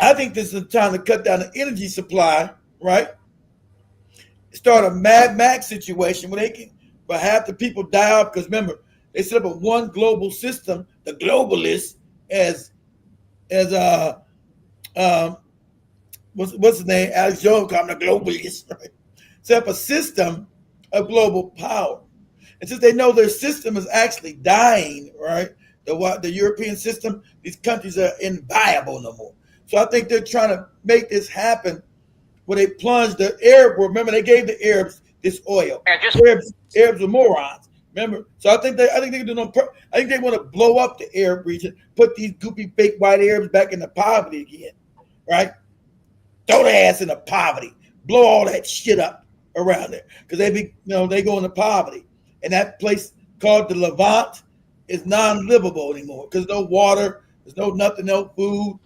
I think this is trying to cut down the energy supply, right? Start a Mad Max situation where they can, but half the people die off because remember, they set up a one global system, the globalists, as what's his name? Alex Jones called him the globalist, right? Set up a system of global power. And since they know their system is actually dying, right? The European system, these countries are inviable no more. So I think they're trying to make this happen where they plunge the Arab world. Remember, they gave the Arabs this oil. Arabs were morons. Remember? So I think they want to blow up the Arab region, put these goopy fake white Arabs back into poverty again, right? Throw their ass into poverty, blow all that shit up around there because they go into poverty, and that place called the Levant is non-livable anymore because no water, there's no nothing, no food,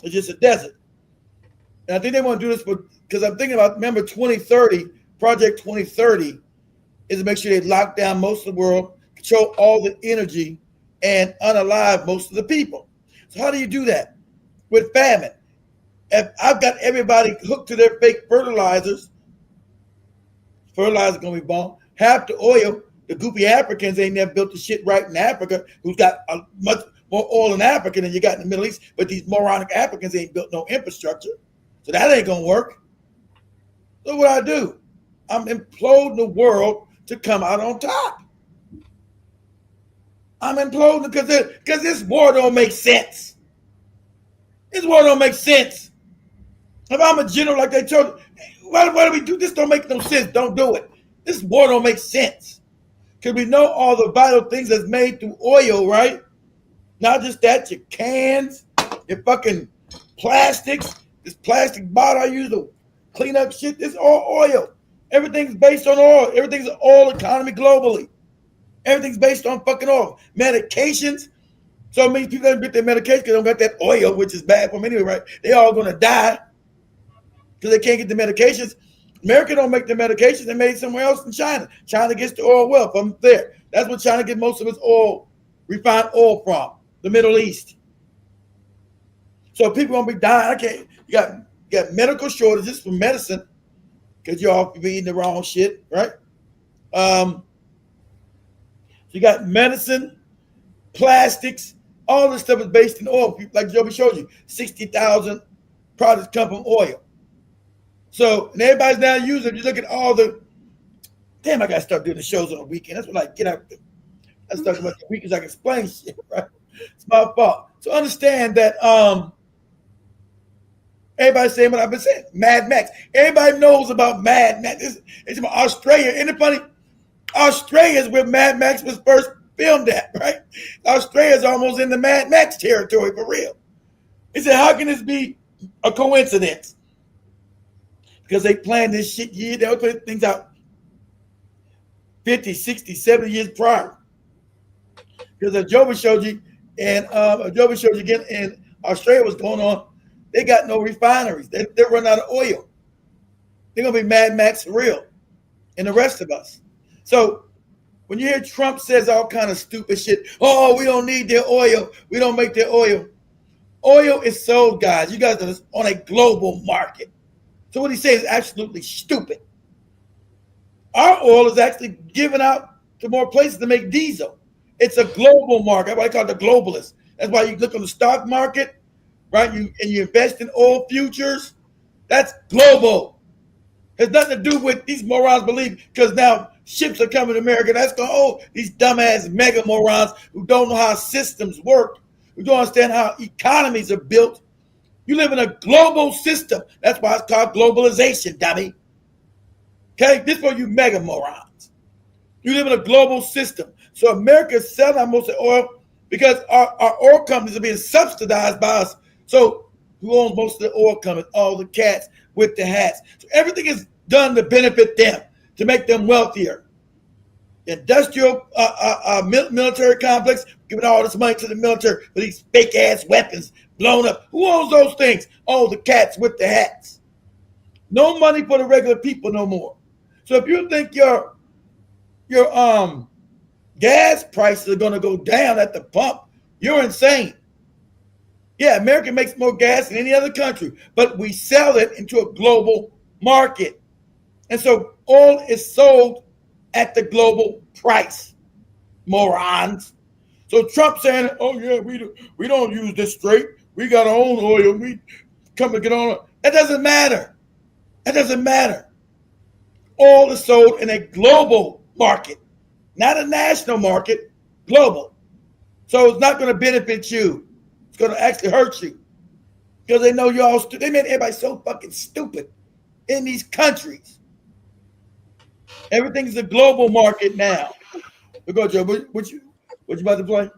it's just a desert. And I think they want to do this because I'm thinking about, remember 2030, Project 2030 is to make sure they lock down most of the world, control all the energy, and unalive most of the people. So how do you do that? With famine. If I've got everybody hooked to their fake fertilizers gonna be bomb. Half the oil, the goopy Africans ain't never built the shit right in Africa, who's got much more oil in Africa than you got in the Middle East, but these moronic Africans ain't built no infrastructure. So that ain't gonna work. So what I do? I'm imploding the world to come out on top. I'm imploding because this war don't make sense. This war don't make sense. If I'm a general like they told, why do we do this? Don't make no sense. Don't do it. This war don't make sense. Because we know all the vital things that's made through oil, right? Not just that, your cans, your fucking plastics, this plastic bottle I use to clean up shit, this all oil. Everything's based on oil. Everything's an oil economy globally. Everything's based on fucking oil. Medications. So many people don't get their medication because they don't got that oil, which is bad for them anyway, right? They all gonna die because they can't get the medications. America don't make the medications. They made somewhere else in China. China gets the oil well from there. That's what China gets most of its oil, refined oil from, the Middle East. So people gonna be dying. You got medical shortages for medicine because y'all be eating the wrong shit, right? You got medicine, plastics, all this stuff is based in oil. Like Joby showed you, 60,000 products come from oil. So, and everybody's now using it. You look at all the, damn, I got to start doing the shows on the weekend. That's when I get out. Let's talk about the weekends. I can explain shit, right? It's my fault. So understand that everybody's saying what I've been saying. Mad Max. Everybody knows about Mad Max. It's about Australia. Isn't it funny? Australia is where Mad Max was first filmed at, right? Australia is almost in the Mad Max territory for real. He said, how can this be a coincidence? Because they planned this shit years. They would put things out 50, 60, 70 years prior. Because as Joby showed you, and Joby showed you again in Australia what's going on, they got no refineries. They're running out of oil. They're going to be Mad Max for real. And the rest of us. So when you hear Trump says all kind of stupid shit, oh, we don't need their oil. We don't make their oil. Oil is sold, guys. You guys are on a global market. So what he says is absolutely stupid. Our oil is actually given out to more places to make diesel. It's a global market. That's why I call it the globalist. That's why you look on the stock market, right? You invest in oil futures. That's global. Has nothing to do with these morons believe because now ships are coming to America. That's going, oh, these dumbass mega morons who don't know how systems work, who don't understand how economies are built. You live in a global system. That's why it's called globalization, dummy. Okay? This is for you mega morons. You live in a global system. So America is selling our most of the oil because our oil companies are being subsidized by us. So who owns most of the oil companies? All the cats with the hats. So everything is done to benefit them, to make them wealthier. Industrial military complex, giving all this money to the military for these fake ass weapons blown up. Who owns those things? Oh, the cats with the hats. No money for the regular people no more. So if you think your gas prices are going to go down at the pump, you're insane. Yeah, America makes more gas than any other country, but we sell it into a global market. And so oil is sold at the global price, morons. So Trump saying, oh yeah, we don't use this straight. We got our own oil. We come to get on. That doesn't matter. That doesn't matter. Oil is sold in a global market, not a national market, global. So it's not going to benefit you. It's going to actually hurt you because they know you're all stupid. They made everybody so fucking stupid in these countries. Everything's a global market now. Go, Joe. What you about to play?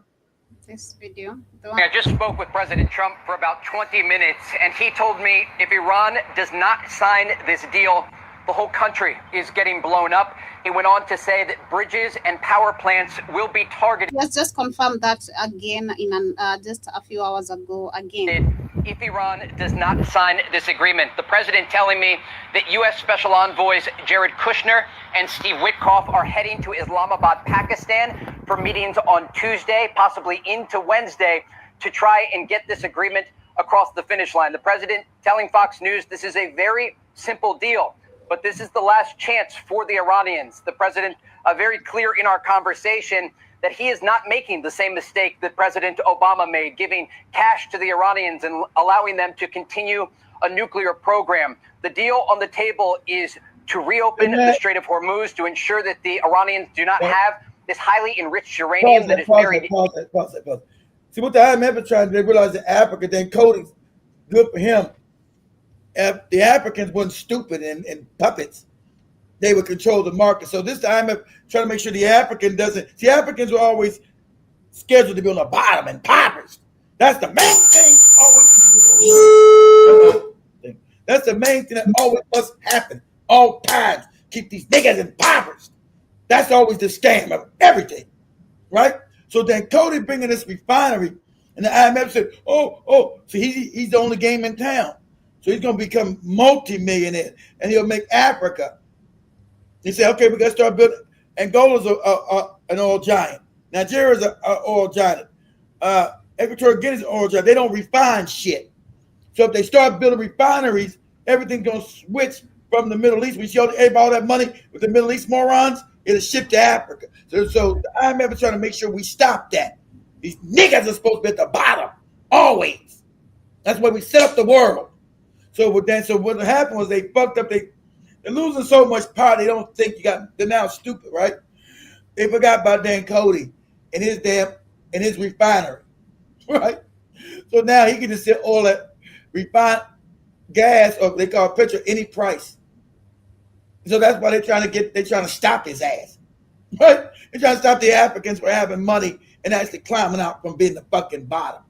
This video. I just spoke with President Trump for about 20 minutes, and he told me if Iran does not sign this deal, the whole country is getting blown up. He went on to say that bridges and power plants will be targeted. Let's just confirm that again in just a few hours ago again. If Iran does not sign this agreement, the president telling me that U.S. Special Envoys Jared Kushner and Steve Witkoff are heading to Islamabad, Pakistan for meetings on Tuesday, possibly into Wednesday, to try and get this agreement across the finish line. The president telling Fox News this is a very simple deal, but this is the last chance for the Iranians. The president very clear in our conversation that he is not making the same mistake that President Obama made, giving cash to the Iranians and allowing them to continue a nuclear program. The deal on the table is to reopen the Strait of Hormuz to ensure that the Iranians do not have this highly enriched uranium that is buried. Pause that. See, what the IMF is trying to do, they realize that Africa, then coding's good for him. If the Africans weren't stupid and puppets, they would control the market. So this time, IMF trying to make sure the African doesn't. See, Africans were always scheduled to be on the bottom and impoverished. That's the main thing. Always. That's the main thing that always must happen. All times, keep these niggas impoverished. That's always the scam of everything, right? So then Cody bringing this refinery, and the IMF said, so he's the only game in town. So he's going to become multi-millionaire, and he'll make Africa. He said, okay, we got to start building. Angola's an oil giant. Nigeria's an oil giant. Equatorial Guinea's an oil giant. They don't refine shit. So if they start building refineries, everything's going to switch from the Middle East. We showed everybody all that money with the Middle East morons. It'll ship to Africa. So the IMF is trying to make sure we stop that. These niggas are supposed to be at the bottom, always. That's why we set up the world. So what happened was they fucked up. They're losing so much power. They don't think they're now stupid, right? They forgot about Dan Cody and his refinery, right? So now he can just sell all that refined gas, or they call it petrol, any price. So that's why they're trying to stop his ass, right? They're trying to stop the Africans from having money and actually climbing out from being the fucking bottom.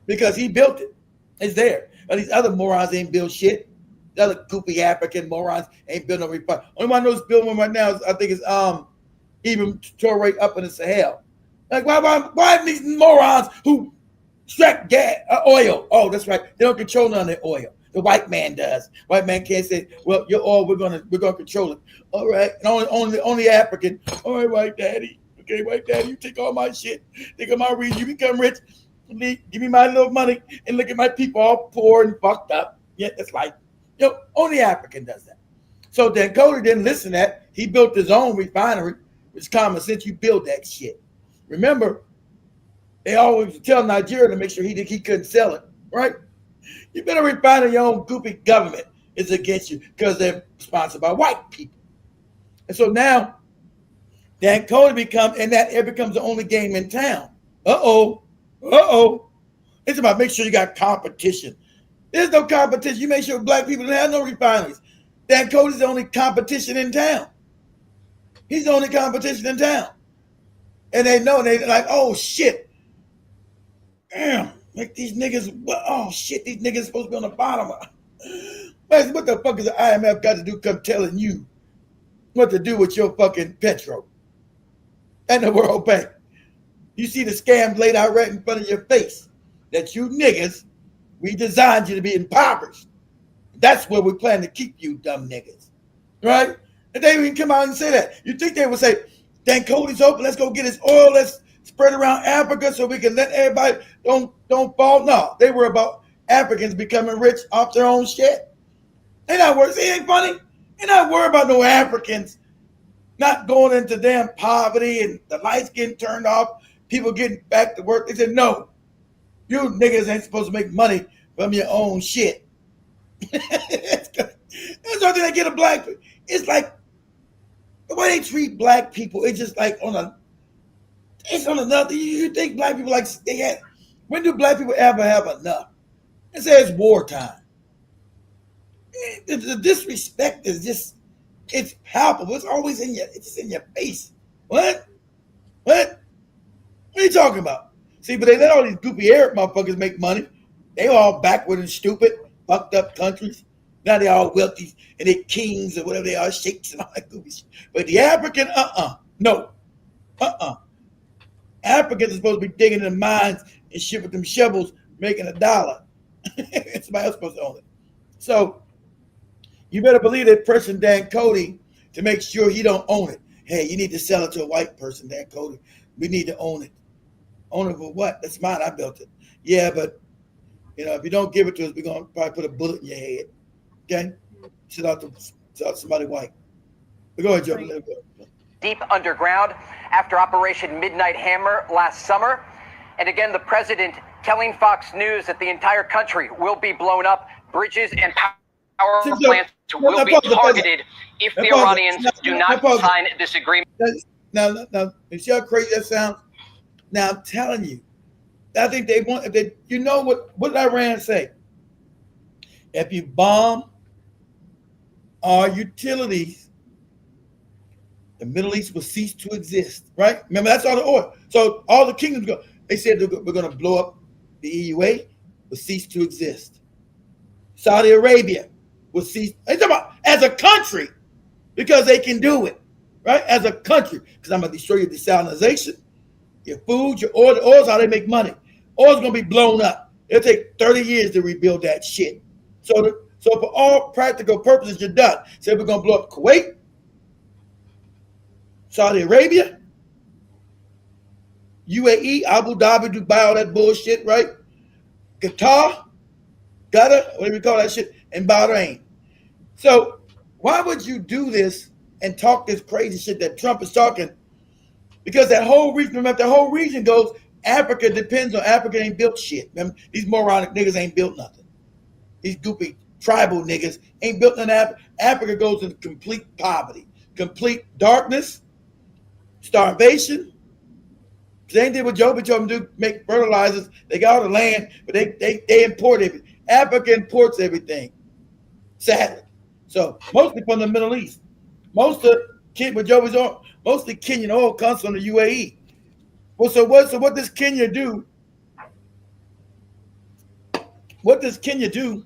Because he built it. It's there. But these other morons ain't built shit. The other goofy African morons ain't built no refinery. Only one I know is building one right now is, I think it's even Torrey up in the Sahel. Like why these morons who extract gas, oil? Oh, that's right. They don't control none of their oil. The white man does. White man can't say, "Well, your oil, we're gonna control it." All right, and only African. All right, white daddy. Okay, white daddy, you take all my shit. Take all my reason. You become rich. Give me my little money, and look at my people all poor and fucked up. Yeah, it's like, only African does that. So then Cody didn't listen to that. He built his own refinery. It's common sense. You build that shit. Remember, they always tell Nigeria to make sure he couldn't sell it, right? You better refine your own goofy government is against you because they're sponsored by white people. And so now, Dan Cody becomes the only game in town. It's about make sure you got competition. There's no competition. You make sure black people don't have no refineries. Dan Cody's the only competition in town. He's the only competition in town. And they know, they're like, oh shit. Damn, like these niggas, oh shit, these niggas supposed to be on the bottom. Man, what the fuck is the IMF got to do come telling you what to do with your fucking petro and the World Bank? You see the scam laid out right in front of your face that you niggas, we designed you to be impoverished. That's where we plan to keep you dumb niggas, right? And they even come out and say that. You think they would say, Dan Cody's open, let's go get his oil, let's spread around Africa so we can let everybody don't fall? No, they were about Africans becoming rich off their own shit. They're not worried. See, it ain't funny. They're not worried about no Africans not going into damn poverty and the lights getting turned off, people getting back to work. They said, no, you niggas ain't supposed to make money from your own shit. That's the only thing they get a black. It's like the way they treat black people. It's just like it's on another. You think black people like they had? When do black people ever have enough? It says wartime. The disrespect is just, it's palpable. It's always it's in your face. What are you talking about? See, but they let all these goofy Arab motherfuckers make money. They all backward and stupid, fucked up countries. Now they all wealthy and they kings or whatever they are, sheikhs and all that goofy shit. But the African, no. Africans are supposed to be digging in the mines and shit with them shovels, making $1. Somebody else supposed to own it. So you better believe they're pressing Dan Cody to make sure he don't own it. Hey, you need to sell it to a white person, Dan Cody. We need to own it. Own it for what? That's mine. I built it. Yeah, but if you don't give it to us, we're gonna probably put a bullet in your head. Okay? Sell out to somebody white. But go ahead, Joe. Let it go. Deep underground after Operation Midnight Hammer last summer. And again, the president telling Fox News that the entire country will be blown up. Bridges and power plants will be targeted if the Iranians do not sign this agreement. Now, you see how crazy that sounds? Now, I'm telling you, I think they want, you know what did Iran say? If you bomb our utilities, the Middle East will cease to exist, right? Remember, that's all the oil. So all the kingdoms go. They said we're going to blow up the EUA, will cease to exist. Saudi Arabia will cease. They talking about as a country because they can do it, right? As a country, because I'm going to destroy your desalinization, your food, your oil. The oil's how they make money. Oil's going to be blown up. It'll take 30 years to rebuild that shit. So for all practical purposes, you're done. So we're going to blow up Kuwait, Saudi Arabia, UAE, Abu Dhabi, Dubai, all that bullshit, right? Qatar, whatever you call that shit, and Bahrain. So why would you do this and talk this crazy shit that Trump is talking, because that whole region, remember, the whole region goes, Africa depends on Africa ain't built shit. Remember, these moronic niggas ain't built nothing. These goopy tribal niggas ain't built nothing. Africa goes into complete poverty, complete darkness, starvation. They ain't did what Joe told them to do, make fertilizers. They got all the land, but they import everything. Africa imports everything, sadly. So mostly from the Middle East. Most of mostly Kenyan oil comes from the UAE. Well, so what does Kenya do? What does Kenya do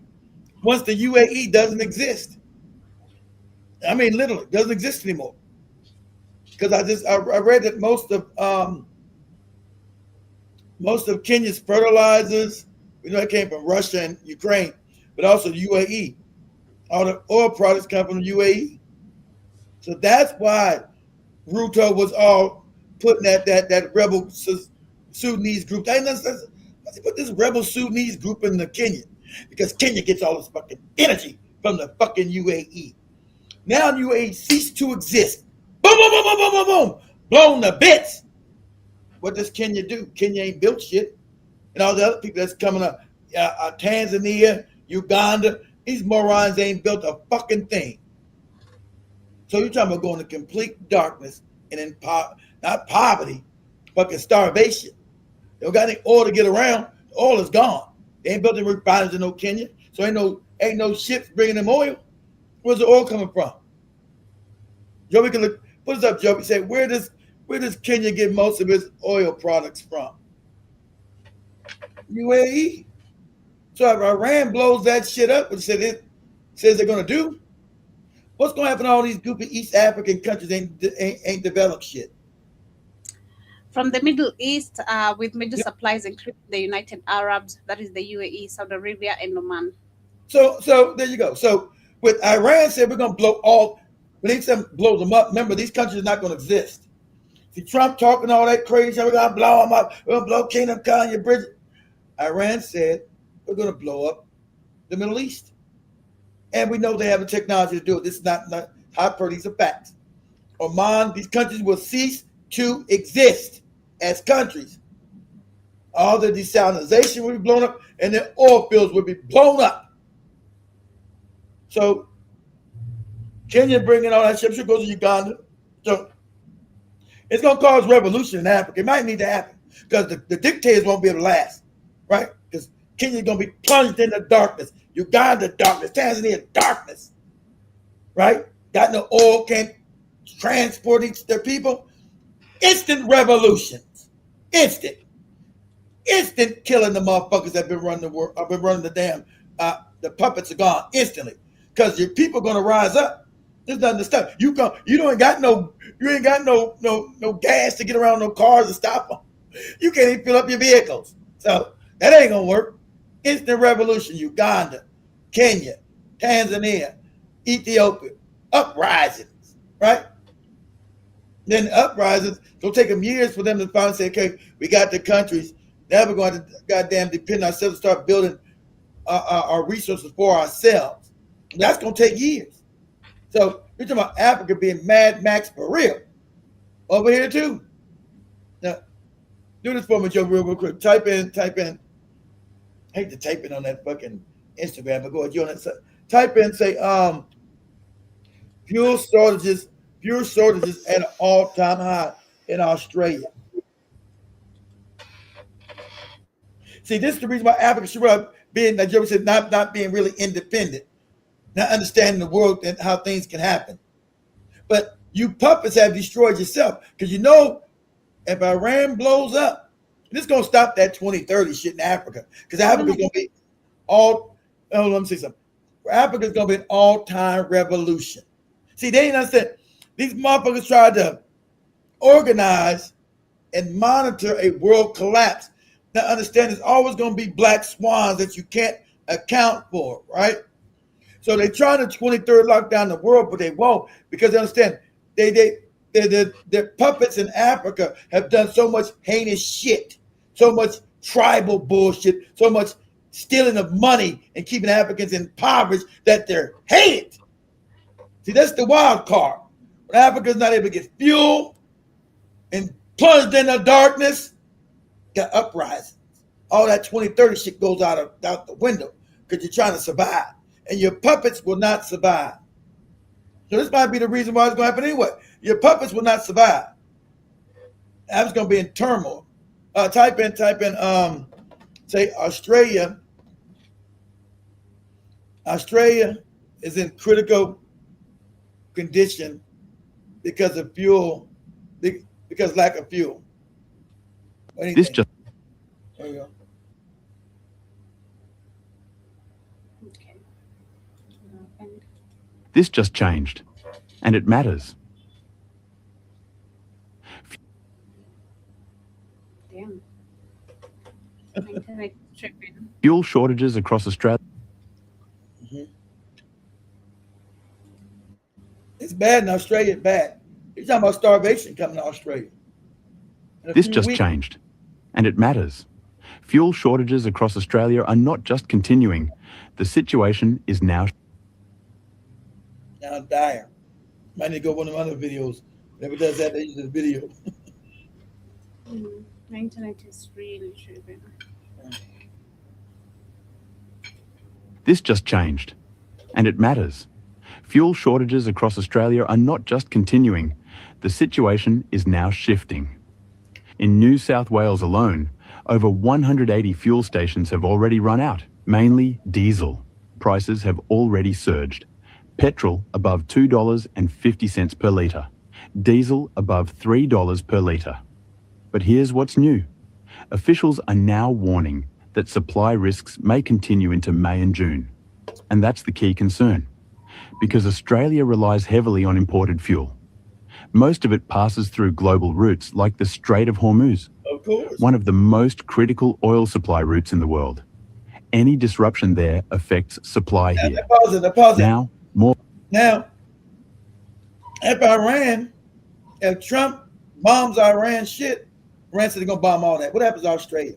once the UAE doesn't exist? I mean, literally doesn't exist anymore. Because I read that most of Kenya's fertilizers, it came from Russia and Ukraine, but also the UAE. All the oil products come from the UAE. So that's why Ruto was all putting that rebel Sudanese group. Let's put this rebel Sudanese group in the Kenya, because Kenya gets all this fucking energy from the fucking UAE. Now UAE ceased to exist. Boom, boom, boom, boom, boom, boom, boom. Blown to bits. What does Kenya do? Kenya ain't built shit. And all the other people that's coming up, Tanzania, Uganda, these morons ain't built a fucking thing. So you're talking about going to complete darkness and in not poverty, fucking starvation. They don't got any oil to get around. The oil is gone. They ain't built the refineries in no Kenya. So ain't no ships bringing them oil. Where's the oil coming from? Joey can look. Put us up, Joey. Say, where does Kenya get most of its oil products from? UAE. So if Iran blows that shit up, which it says they're going to do, what's going to happen to all these goofy East African countries ain't developed shit? From the Middle East, with major supplies including the United Arabs, that is the UAE, Saudi Arabia, and Oman. So there you go. So with Iran said we're going to when they blow them up, remember, these countries are not going to exist. See, Trump talking all that crazy, we're going to blow them up, we're going to blow Kingdom Come, your bridge. Iran said we're going to blow up the Middle East. And we know they have the technology to do it. This is not hyperbole, these are facts. Oman, these countries will cease to exist as countries. All the desalinization will be blown up, and the oil fields will be blown up. So Kenya bringing all that shit, should go to Uganda. So it's going to cause revolution in Africa. It might need to happen because the dictators won't be able to last, right? Because Kenya's going to be plunged into darkness. Uganda, darkness. Tanzania, darkness, right? Got no oil, can't transport their people. Instant revolutions. Instant killing the motherfuckers that have been running the world. I've been running the damn. The puppets are gone instantly because your people are going to rise up. There's nothing to stop. You ain't got no gas to get around, no cars to stop them. You can't even fill up your vehicles. So that ain't gonna work. Instant revolution. Uganda, Kenya, Tanzania, Ethiopia, uprisings, right? Then uprisings, it'll take them years for them to finally say, okay, we got the countries. Now we're going to goddamn depend on ourselves, start building our resources for ourselves. And that's going to take years. So you're talking about Africa being Mad Max for real. Over here too. Now, do this for me, Joe, real quick. Type in. I hate to type in on that fucking Instagram, but go ahead, you on that side. Type in, say, fuel shortages at an all-time high in Australia. See, this is the reason why Africa should being, like Joe said, not being really independent, not understanding the world and how things can happen. But you puppets have destroyed yourself because if Iran blows up, this is going to stop that 2030 shit in Africa because Africa's going to be let me say something. Africa's going to be an all-time revolution. See, they ain't understand. These motherfuckers tried to organize and monitor a world collapse. Now understand there's always going to be black swans that you can't account for, right? So they try to 23rd lock down the world, but they won't because they understand their puppets in Africa have done so much heinous shit, so much tribal bullshit, so much stealing of money and keeping Africans impoverished that they're hated. See, that's the wild card. When Africa's not able to get fuel and plunged in the darkness, got uprisings. All that 2030 shit goes out the window because you're trying to survive. And your puppets will not survive. So this might be the reason why it's going to happen anyway. Your puppets will not survive. Africa's going to be in turmoil. Type in, say Australia. Australia is in critical condition because of fuel, because lack of fuel. This just there you go. This just changed, and it matters. Damn. Fuel shortages across Australia. It's bad in Australia, bad. You're talking about starvation coming to Australia. This just changed, and it matters. Fuel shortages across Australia are not just continuing. The situation is now dire. Might need to go one of my other videos. Never does that, they use this video. My internet is really tripping. This just changed, and it matters. Fuel shortages across Australia are not just continuing. The situation is now shifting. In New South Wales alone, over 180 fuel stations have already run out, mainly diesel. Prices have already surged. Petrol above $2.50 per litre. Diesel above $3 per litre. But here's what's new. Officials are now warning that supply risks may continue into May and June. And that's the key concern, because Australia relies heavily on imported fuel. Most of it passes through global routes like the Strait of Hormuz, Of course. one of the most critical oil supply routes in the world. Any disruption there affects supply here. Pause it. Now, more. Now, if Iran, if Trump bombs Iran shit, Iran said they're gonna bomb all that. What happens to Australia?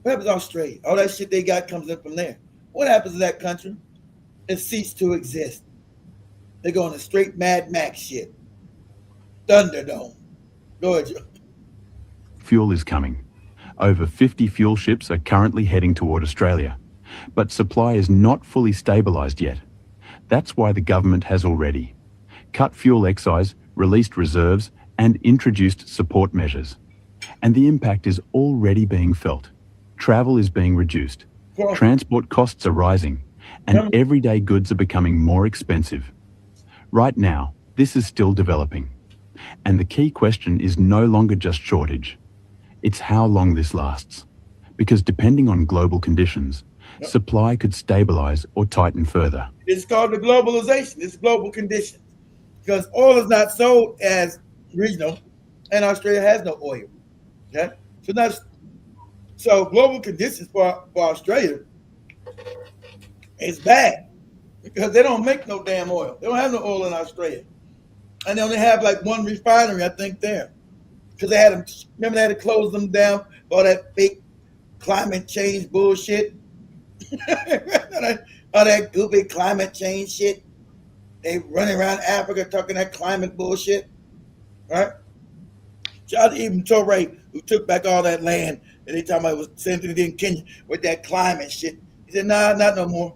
What happens to Australia? All that shit they got comes in from there. What happens to that country? It ceased to exist. They're going to straight Mad Max shit. Thunderdome. Go ahead, Joe. Fuel is coming. Over 50 fuel ships are currently heading toward Australia, but supply is not fully stabilised yet. That's why the government has already cut fuel excise, released reserves, and introduced support measures. And the impact is already being felt. Travel is being reduced. Transport costs are rising, and everyday goods are becoming more expensive. Right now, this is still developing. And the key question is no longer just shortage. It's how long this lasts. Because depending on global conditions, supply could stabilize or tighten further. It's called the globalization. It's global conditions. Because oil is not sold as regional, and Australia has no oil. Okay? So global conditions for Australia is bad because they don't make no damn oil. They don't have no oil in Australia. And they only have like one refinery, I think, there. Because they had to close them down for all that fake climate change bullshit. all that goofy climate change shit. They running around Africa talking that climate bullshit. Right? Shout out to even Torre, who took back all that land and they talking about it was same thing they did in Kenya with that climate shit. He said, nah, not no more.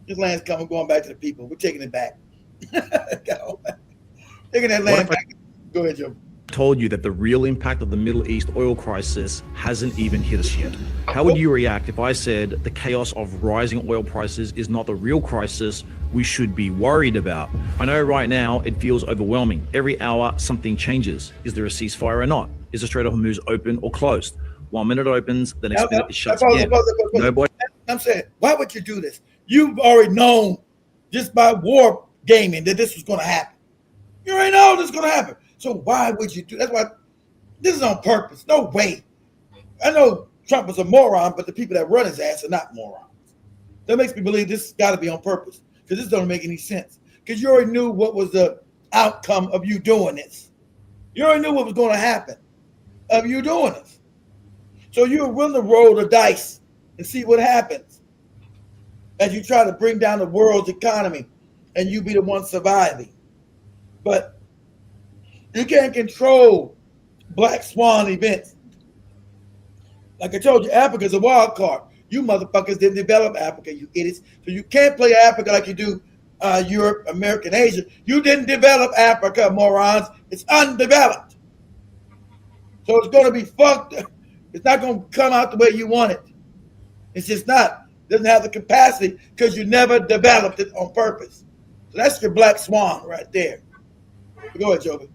This land's coming, going back to the people. We're taking it back. Taking that land back. Go ahead, Joe. Told you that the real impact of the Middle East oil crisis hasn't even hit us yet. How would you react if I said the chaos of rising oil prices is not the real crisis we should be worried about? I know right now it feels overwhelming. Every hour something changes. Is there a ceasefire or not? Is the Strait of Hormuz open or closed? 1 minute it opens, the next minute it shuts again. Nobody. I'm saying, why would you do this? You've already known just by war gaming that this was going to happen. You already know this is going to happen. So why would you do? That's why this is on purpose. No way. I know Trump is a moron, but the people that run his ass are not morons. That makes me believe this has got to be on purpose because this doesn't make any sense. Because you already knew what was the outcome of you doing this. You already knew what was going to happen of you doing this. So you were willing to roll the dice and see what happens as you try to bring down the world's economy and you be the one surviving. But you can't control black swan events. Like I told you, Africa's a wild card. You motherfuckers didn't develop Africa, you idiots. So you can't play Africa like you do Europe, America, and Asia. You didn't develop Africa, morons. It's undeveloped. So it's going to be fucked. It's not going to come out the way you want it. It's just not. It doesn't have the capacity because you never developed it on purpose. So that's your black swan right there. Go ahead, Joby.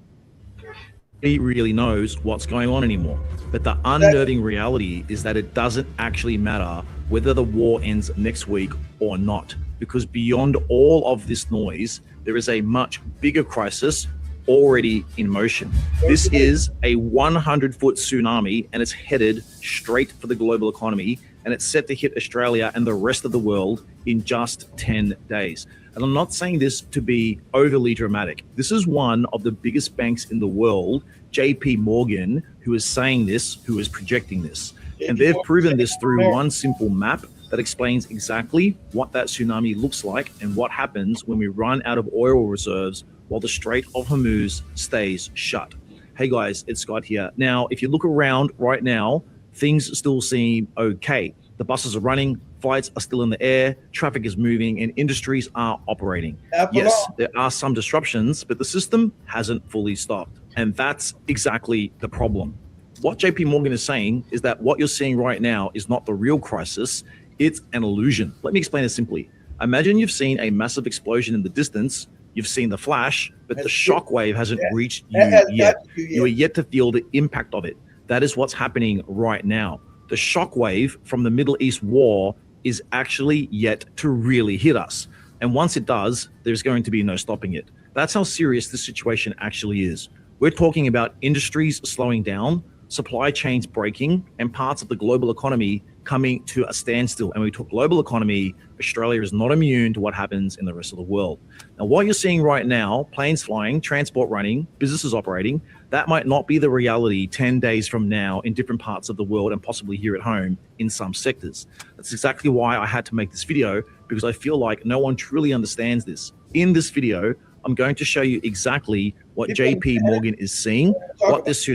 He really knows what's going on anymore. But the unnerving reality is that it doesn't actually matter whether the war ends next week or not, because beyond all of this noise, there is a much bigger crisis already in motion. This is a 100-foot tsunami, and it's headed straight for the global economy, and it's set to hit Australia and the rest of the world in just 10 days. And I'm not saying this to be overly dramatic. This is one of the biggest banks in the world, JP Morgan, who is saying this, who is projecting this. And they've proven this through one simple map that explains exactly what that tsunami looks like and what happens when we run out of oil reserves while the Strait of Hormuz stays shut. Hey guys, it's Scott here. Now, if you look around right now, things still seem okay. The buses are running, flights are still in the air, traffic is moving, and industries are operating. Yes, there are some disruptions, but the system hasn't fully stopped. And that's exactly the problem. What JP Morgan is saying is that what you're seeing right now is not the real crisis, it's an illusion. Let me explain it simply. Imagine you've seen a massive explosion in the distance, you've seen the flash, but the shock wave hasn't reached you yet. You are yet to feel the impact of it. That is what's happening right now. The shock wave from the Middle East war is actually yet to really hit us. And once it does, there's going to be no stopping it. That's how serious this situation actually is. We're talking about industries slowing down, supply chains breaking, and parts of the global economy coming to a standstill. And when we talk global economy, Australia is not immune to what happens in the rest of the world. Now, what you're seeing right now, planes flying, transport running, businesses operating, that might not be the reality 10 days from now in different parts of the world and possibly here at home in some sectors. That's exactly why I had to make this video, because I feel like no one truly understands this. In this video, I'm going to show you exactly what JP Morgan is seeing, what this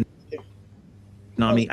tsunami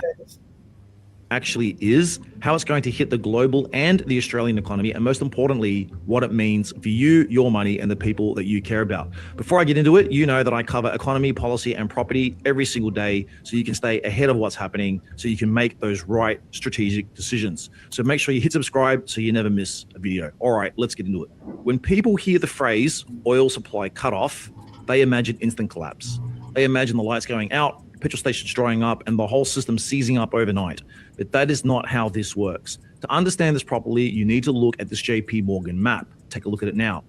actually is, how it's going to hit the global and the Australian economy, and most importantly, what it means for you, your money, and the people that you care about. Before I get into it, you know that I cover economy, policy, and property every single day, so you can stay ahead of what's happening, so you can make those right strategic decisions. So make sure you hit subscribe so you never miss a video. All right, let's get into it. When people hear the phrase oil supply cut off, they imagine instant collapse. They imagine the lights going out, petrol stations drying up, and the whole system seizing up overnight. But that is not how this works. To understand this properly, you need to look at this JP Morgan map. Take a look at it now.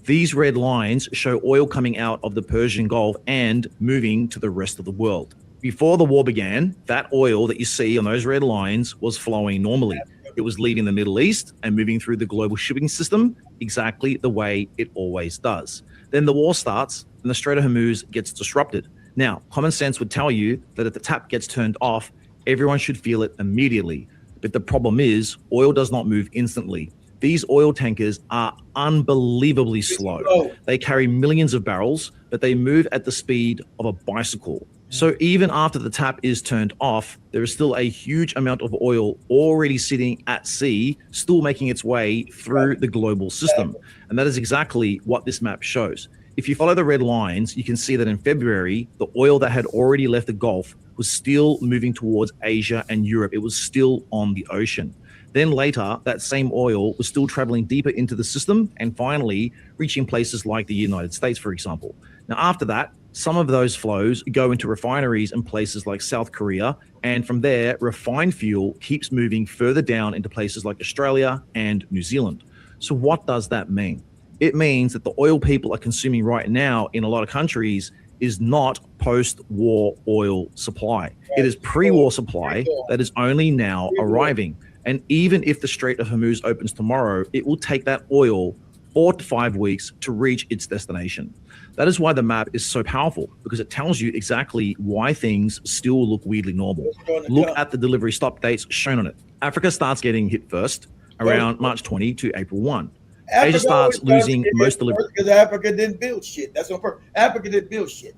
These red lines show oil coming out of the Persian Gulf and moving to the rest of the world. Before the war began, that oil that you see on those red lines was flowing normally. It was leaving the Middle East and moving through the global shipping system exactly the way it always does. Then the war starts and the Strait of Hormuz gets disrupted. Now, common sense would tell you that if the tap gets turned off, everyone should feel it immediately. But the problem is, oil does not move instantly. These oil tankers are unbelievably slow. They carry millions of barrels, but they move at the speed of a bicycle. So even after the tap is turned off, there is still a huge amount of oil already sitting at sea, still making its way through the global system. And that is exactly what this map shows. If you follow the red lines, you can see that in February, the oil that had already left the Gulf was still moving towards Asia and Europe. It was still on the ocean. Then later, that same oil was still traveling deeper into the system and finally reaching places like the United States, for example. Now, after that, some of those flows go into refineries in places like South Korea. And from there, refined fuel keeps moving further down into places like Australia and New Zealand. So what does that mean? It means that the oil people are consuming right now in a lot of countries is not post-war oil supply. It is pre-war supply that is only now arriving. And even if the Strait of Hormuz opens tomorrow, it will take that oil 4 to 5 weeks to reach its destination. That is why the map is so powerful, because it tells you exactly why things still look weirdly normal. Look at the delivery stop dates shown on it. Africa starts getting hit first around March 20 to April 1. Asia starts losing most delivery. Because Africa didn't build shit. That's on purpose. Africa didn't build shit.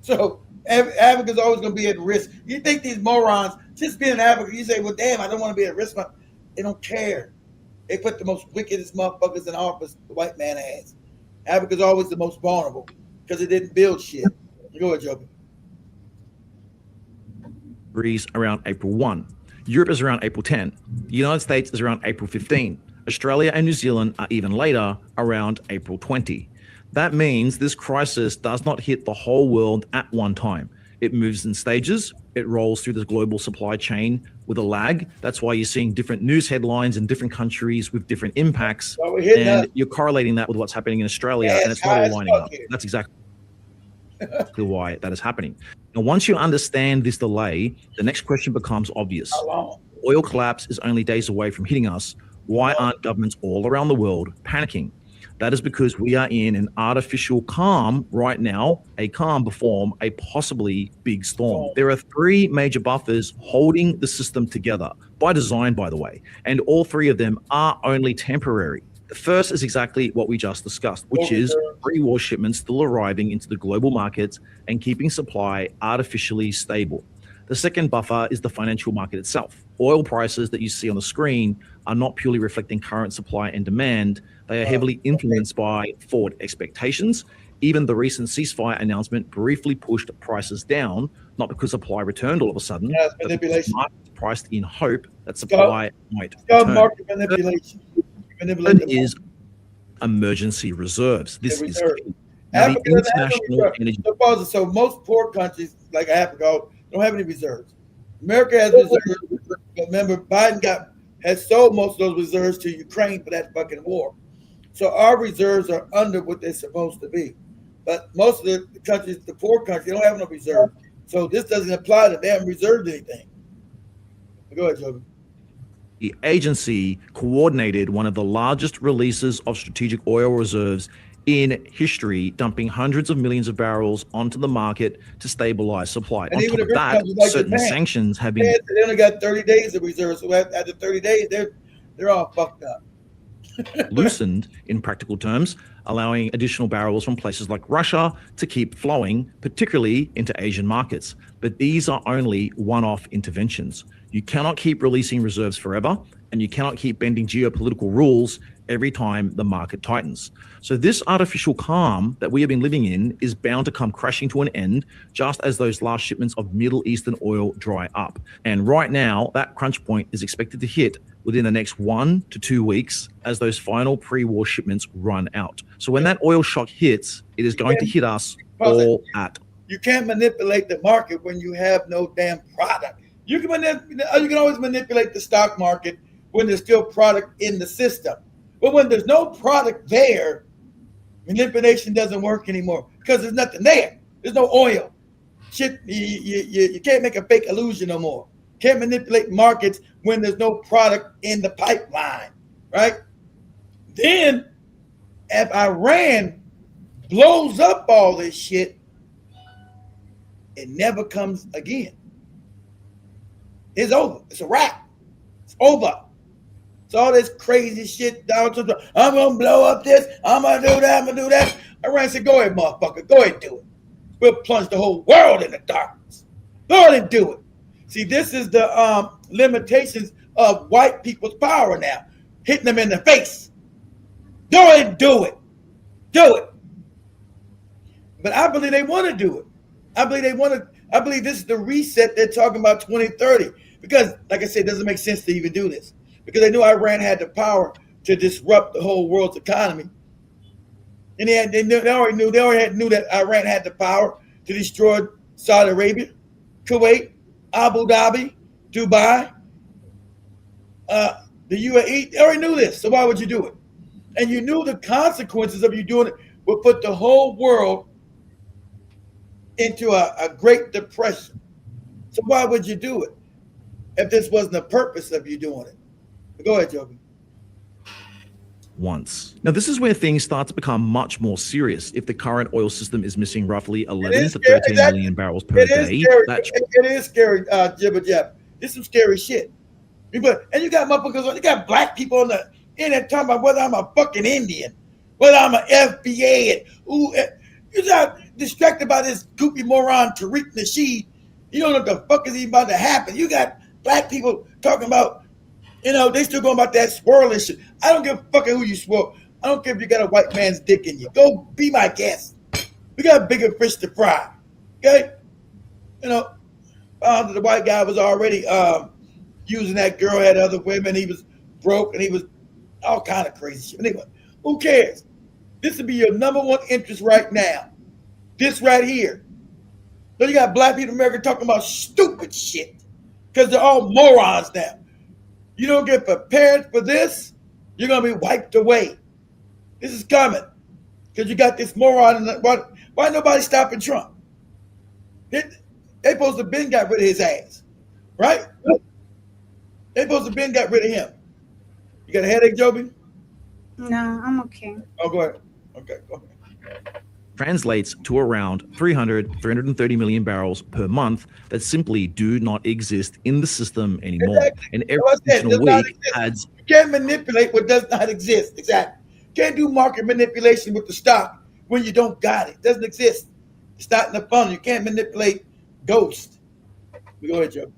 So Africa's always going to be at risk. You think these morons, just being in Africa, you say, well, damn, I don't want to be at risk. They don't care. They put the most wickedest motherfuckers in office the white man has. Africa's always the most vulnerable because it didn't build shit. Go ahead, Joker. Around April 1. Europe is around April 10. The United States is around April 15. Australia and New Zealand are even later, around April 20. That means this crisis does not hit the whole world at one time. It moves in stages. It rolls through the global supply chain with a lag. That's why you're seeing different news headlines in different countries with different impacts. And you're correlating that with what's happening in Australia, and it's not all lining up. That's exactly why that is happening. Now, once you understand this delay, the next question becomes obvious. Oil collapse is only days away from hitting us. Why aren't governments all around the world panicking? That is because we are in an artificial calm right now, a calm before a possibly big storm. There are three major buffers holding the system together, by design, by the way, and all three of them are only temporary. The first is exactly what we just discussed, which is pre-war shipments still arriving into the global markets and keeping supply artificially stable. The second buffer is the financial market itself. Oil prices that you see on the screen are not purely reflecting current supply and demand. They are heavily influenced by forward expectations. Even the recent ceasefire announcement briefly pushed prices down, not because supply returned all of a sudden, but because markets priced in hope that supply might return. Market manipulation. Third is emergency reserves. This is key. Now, the international energy. So most poor countries like Africa don't have any reserves. America has reserves. Remember, Biden has sold most of those reserves to Ukraine for that fucking war. So our reserves are under what they're supposed to be. But most of the countries, the poor countries, they don't have no reserves. So this doesn't apply to them reserved anything. Go ahead, Joby. The agency coordinated one of the largest releases of strategic oil reserves in history, dumping hundreds of millions of barrels onto the market to stabilize supply. On top of that, certain sanctions have been. They only got 30 days of reserves. So after 30 days, they're all fucked up. Loosened in practical terms, allowing additional barrels from places like Russia to keep flowing, particularly into Asian markets. But these are only one-off interventions. You cannot keep releasing reserves forever, and you cannot keep bending geopolitical rules every time the market tightens. So this artificial calm that we have been living in is bound to come crashing to an end, just as those last shipments of Middle Eastern oil dry up. And right now, that crunch point is expected to hit within the next 1 to 2 weeks as those final pre-war shipments run out. So when that oil shock hits, it is going to hit us all at. You can't manipulate the market when you have no damn product. You can always manipulate the stock market when there's still product in the system. But when there's no product there, manipulation doesn't work anymore because there's nothing there. There's no oil. Shit, you can't make a fake illusion no more. Can't manipulate markets when there's no product in the pipeline, right? Then, if Iran blows up all this shit, it never comes again. It's over. It's a wrap. It's over. It's all this crazy shit. I'm going to blow up this. I'm going to do that. I'm going to do that. Iran said, go ahead, motherfucker. Go ahead and do it. We'll plunge the whole world in the darkness. Go ahead and do it. See, this is the limitations of white people's power now. Hitting them in the face. Go ahead and do it. Do it. But I believe they want to do it. I believe this is the reset they're talking about 2030. Because, like I said, it doesn't make sense to even do this. Because they knew Iran had the power to disrupt the whole world's economy. And they already knew that Iran had the power to destroy Saudi Arabia, Kuwait, Abu Dhabi, Dubai, the UAE. They already knew this. So why would you do it? And you knew the consequences of you doing it would put the whole world into a Great Depression. So why would you do it if this wasn't the purpose of you doing it? Go ahead, Joby. Once. Now, this is where things start to become much more serious. If the current oil system is missing roughly 11 to 13 million barrels per day, it is scary, Jibba Jab. This is some scary shit. And you got motherfuckers, you got black people In there talking about whether I'm a fucking Indian, whether I'm an FBA, you're not distracted by this goopy moron Tariq Nasheed. You don't know what the fuck is even about to happen. You got black people talking about, they still going about that swirling shit. I don't give a fuck who you swirl. I don't care if you got a white man's dick in you. Go be my guest. We got bigger fish to fry. Okay? The white guy was already using that girl, had other women. He was broke and he was all kind of crazy shit. Anyway, who cares? This would be your number one interest right now. This right here. So you got black people in America talking about stupid shit because they're all morons now. You don't get prepared for this, you're going to be wiped away. This is coming because you got this moron. Why nobody stopping Trump? They supposed to have been got rid of his ass, right? They supposed to have been got rid of him. You got a headache, Joby? No, I'm okay. Oh, go ahead. Okay, go ahead. Translates to around 330 million barrels per month that simply do not exist in the system anymore. Exactly. And every additional week adds. You can't manipulate what does not exist. Exactly. You can't do market manipulation with the stock when you don't got it. It doesn't exist. It's not in the funnel. You can't manipulate ghost. Go ahead, Joe.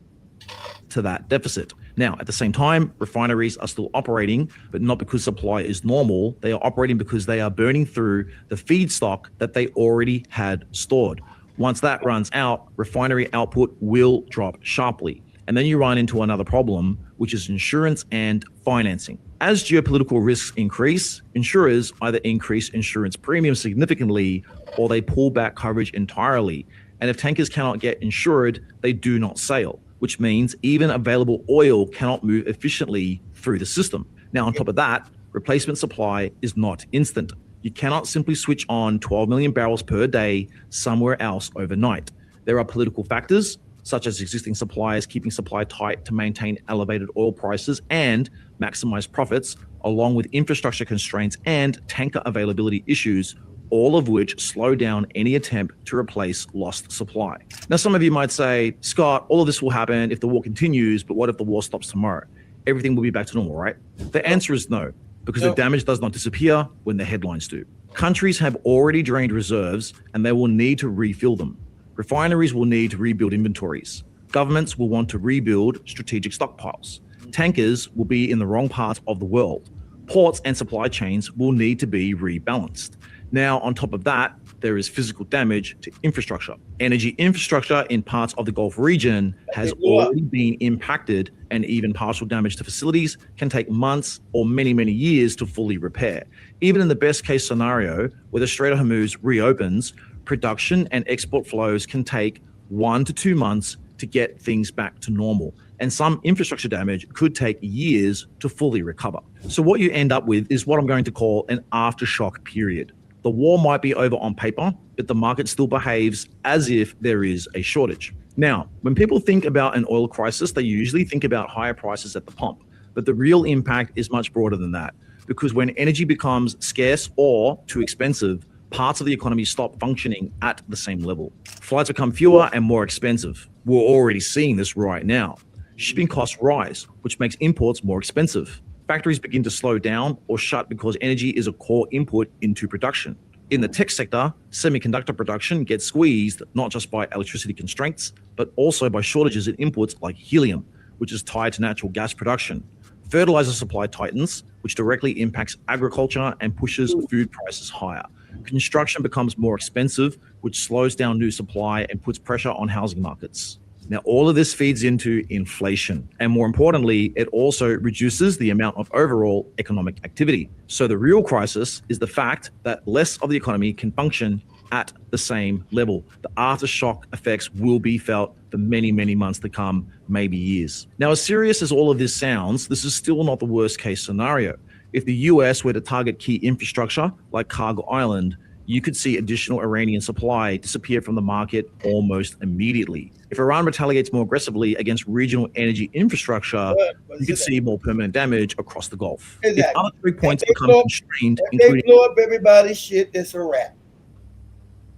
To that deficit. Now, at the same time, refineries are still operating, but not because supply is normal. They are operating because they are burning through the feedstock that they already had stored. Once that runs out, refinery output will drop sharply. And then you run into another problem, which is insurance and financing. As geopolitical risks increase, insurers either increase insurance premiums significantly or they pull back coverage entirely. And if tankers cannot get insured, they do not sail, which means even available oil cannot move efficiently through the system. Now, on top of that, replacement supply is not instant. You cannot simply switch on 12 million barrels per day somewhere else overnight. There are political factors, such as existing suppliers keeping supply tight to maintain elevated oil prices and maximize profits, along with infrastructure constraints and tanker availability issues, all of which slow down any attempt to replace lost supply. Now, some of you might say, Scott, all of this will happen if the war continues, but what if the war stops tomorrow? Everything will be back to normal, right? The answer is no, because the damage does not disappear when the headlines do. Countries have already drained reserves and they will need to refill them. Refineries will need to rebuild inventories. Governments will want to rebuild strategic stockpiles. Tankers will be in the wrong part of the world. Ports and supply chains will need to be rebalanced. Now, on top of that, there is physical damage to infrastructure. Energy infrastructure in parts of the Gulf region has already been impacted, and even partial damage to facilities can take months or many, many years to fully repair. Even in the best case scenario, where the Strait of Hormuz reopens, production and export flows can take 1 to 2 months to get things back to normal. And some infrastructure damage could take years to fully recover. So what you end up with is what I'm going to call an aftershock period. The war might be over on paper, but the market still behaves as if there is a shortage. Now, when people think about an oil crisis, they usually think about higher prices at the pump. But the real impact is much broader than that, because when energy becomes scarce or too expensive, parts of the economy stop functioning at the same level. Flights become fewer and more expensive. We're already seeing this right now. Shipping costs rise, which makes imports more expensive. Factories begin to slow down or shut because energy is a core input into production. In the tech sector, semiconductor production gets squeezed not just by electricity constraints, but also by shortages in inputs like helium, which is tied to natural gas production. Fertilizer supply tightens, which directly impacts agriculture and pushes food prices higher. Construction becomes more expensive, which slows down new supply and puts pressure on housing markets. Now, all of this feeds into inflation. And more importantly, it also reduces the amount of overall economic activity. So the real crisis is the fact that less of the economy can function at the same level. The aftershock effects will be felt for many, many months to come, maybe years. Now, as serious as all of this sounds, this is still not the worst case scenario. If the US were to target key infrastructure like Cargo Island, you could see additional Iranian supply disappear from the market almost immediately. If Iran retaliates more aggressively against regional energy infrastructure, you could see more permanent damage across the Gulf. Exactly. If other 3 points become constrained, if they including blow up everybody's shit, that's a wrap.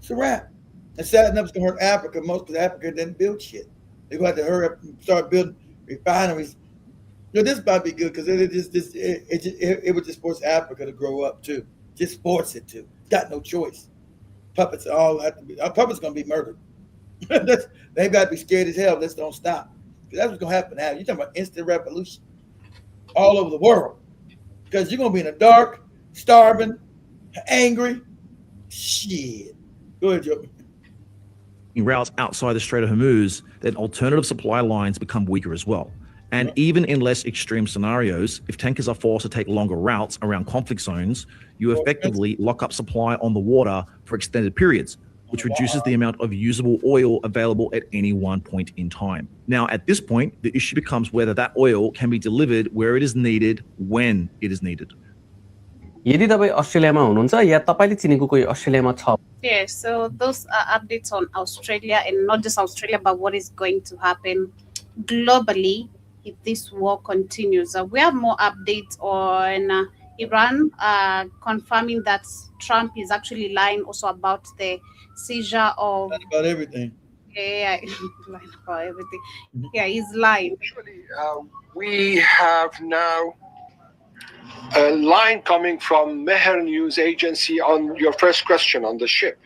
It's a wrap. And setting up is going to hurt Africa. Most of Africa didn't build shit. They're going to have to hurry up and start building refineries This might be good because it would just force Africa to grow up too. Just force it to. Got no choice. Puppets all have to be. Our puppets gonna be murdered. They got to be scared as hell. Let's don't stop. That's what's gonna happen now. You're talking about instant revolution all over the world because you're gonna be in the dark, starving, angry. Shit. Go ahead, Joe. Routes outside the Strait of Hormuz, then alternative supply lines become weaker as well. And even in less extreme scenarios, if tankers are forced to take longer routes around conflict zones, you effectively lock up supply on the water for extended periods, which reduces the amount of usable oil available at any one point in time. Now, at this point, the issue becomes whether that oil can be delivered where it is needed, when it is needed. यदि तपाईं अस्ट्रेलियामा हुनुहुन्छ या तपाईले चिनेको कोही अस्ट्रेलियामा छ. Yeah, so those are updates on Australia, and not just Australia, but what is going to happen globally if this war continues. We have more updates on Iran confirming that Trump is actually lying also about the seizure of... About everything. Yeah, lying about everything. Yeah, he's lying. We have now a line coming from Meher News Agency on your first question on the ship.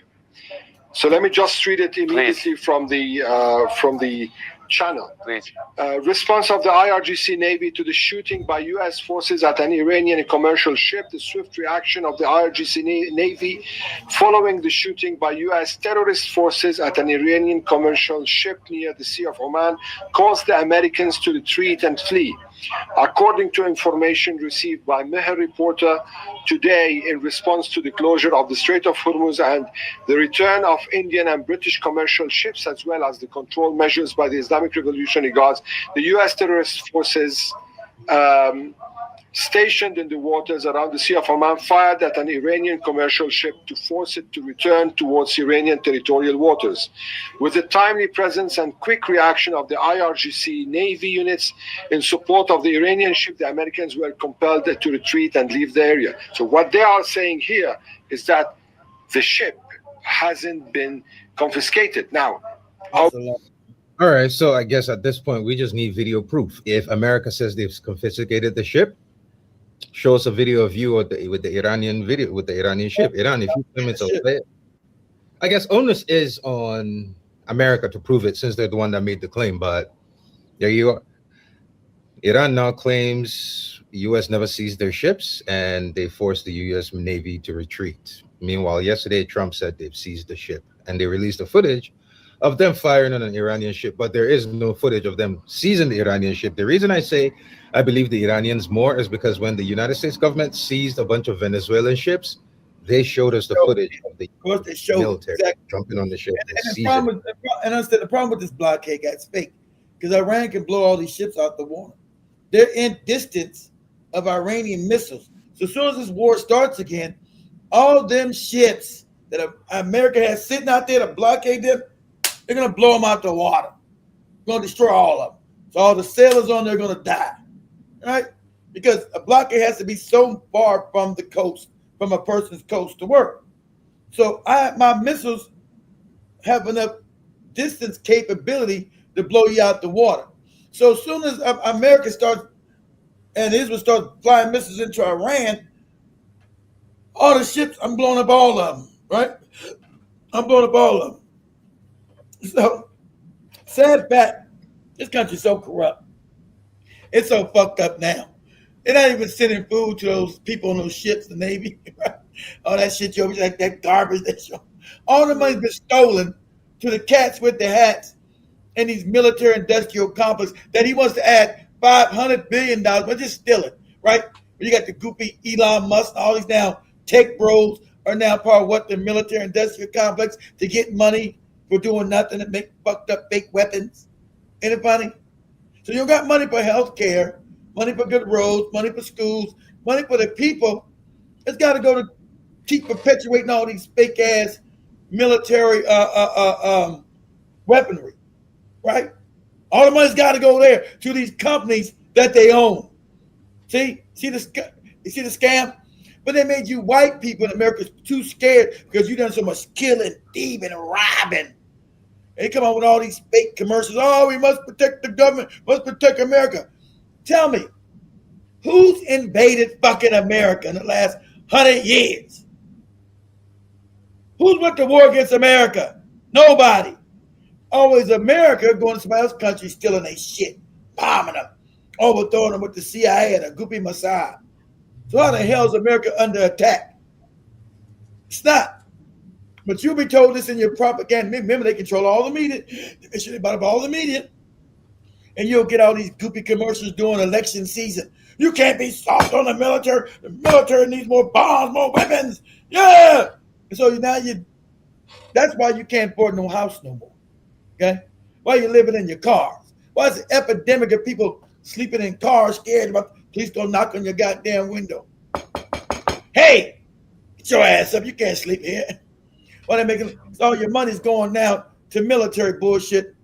So let me just read it immediately from the channel. Please. Response of the IRGC Navy to the shooting by U.S. forces at an Iranian commercial ship. The swift reaction of the IRGC Navy following the shooting by U.S. terrorist forces at an Iranian commercial ship near the Sea of Oman caused the Americans to retreat and flee. According to information received by Meher reporter today in response to the closure of the Strait of Hormuz and the return of Indian and British commercial ships, as well as the control measures by the Islamic Revolutionary Guards, the U.S. terrorist forces stationed in the waters around the Sea of Oman fired at an Iranian commercial ship to force it to return towards Iranian territorial waters. With the timely presence and quick reaction of the IRGC Navy units in support of the Iranian ship, the Americans were compelled to retreat and leave the area. So what they are saying here is that the ship hasn't been confiscated. Now, all right, so I guess at this point we just need video proof. If America says they've confiscated the ship, show us a video of you with the Iranian ship. Iran, if you claim it's okay, I guess onus is on America to prove it since they're the one that made the claim. But there you are. Iran now claims the U.S. never seized their ships and they forced the U.S. Navy to retreat. Meanwhile, yesterday Trump said they've seized the ship and they released the footage of them firing on an Iranian ship, but there is no footage of them seizing the Iranian ship. The reason I say I believe the Iranians more is because when the United States government seized a bunch of Venezuelan ships, they showed us the footage of the military jumping on the ship. The problem with this blockade got fake because Iran can blow all these ships out the water. They're in distance of Iranian missiles. So as soon as this war starts again, all them ships that America has sitting out there to blockade them, they're going to blow them out the water. They're going to destroy all of them. So all the sailors on there are going to die, right? Because a blockade has to be so far from the coast, from a person's coast to work. So my missiles have enough distance capability to blow you out the water. So as soon as America starts and Israel starts flying missiles into Iran, all the ships, I'm blowing up all of them, right? I'm blowing up all of them. So, sad fact, this country's so corrupt. It's so fucked up now. They're not even sending food to those people on those ships, the Navy. All that shit, you always like that garbage. All the money's been stolen to the cats with the hats and these military industrial complex that he wants to add $500 billion, but just steal it, right? You got the goofy Elon Musk, all these now tech bros are now part of what the military industrial complex to get money for doing nothing and make fucked up fake weapons. Anybody? So you got money for health care, money for good roads, money for schools, money for the people. It's got to go to keep perpetuating all these fake ass military weaponry, right? All the money's got to go there to these companies that they own. See the scam? But they made you white people in America too scared because you done so much killing, thieving, and robbing. They come out with all these fake commercials. Oh, we must protect the government, must protect America. Tell me, Who's invaded fucking America in the last 100 years? Who's went to war against America? Nobody. Always America going to somebody else's country stealing their shit, bombing them, overthrowing them with the CIA and a goopy Mossad. So how the hell is America under attack? It's not. But you'll be told this in your propaganda. Remember, they control all the media. They should about all the media. And you'll get all these goopy commercials during election season. You can't be soft on the military. The military needs more bombs, more weapons. Yeah. And so now that's why you can't afford no house no more. Okay? Why are you living in your cars? Why is an epidemic of people sleeping in cars scared about police gonna knock on your goddamn window? Hey, get your ass up. You can't sleep here. Why they making all your money's going now to military bullshit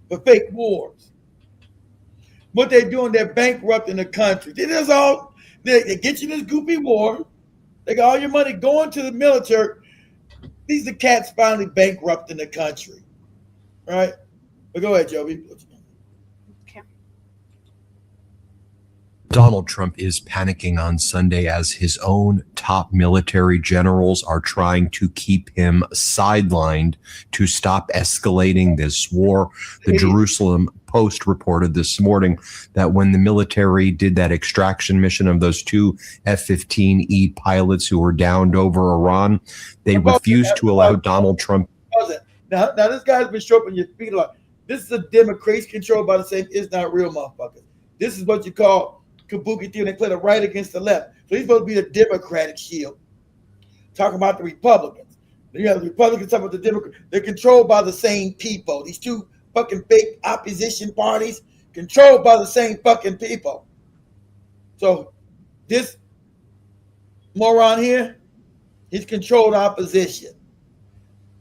for fake wars. What they're doing, they're bankrupting the country. They get you this goopy war. They got all your money going to the military. These are cats finally bankrupting the country. Right? But go ahead, Joby. Okay. Donald Trump is panicking on Sunday as his own top military generals are trying to keep him sidelined to stop escalating this war. The Jerusalem Post reported this morning that when the military did that extraction mission of those two F-15E pilots who were downed over Iran, they refused to allow Donald Trump. Now this guy's been showing up on your feet like this is a democracy controlled by the same. It's not real, motherfuckers. This is what you call kabuki theory. They play the right against the left. So he's supposed to be the Democratic shield. Talking about the Republicans. You have the Republicans talking about the Democrats. They're controlled by the same people. These two fucking fake opposition parties controlled by the same fucking people. So this moron here, he's controlled opposition.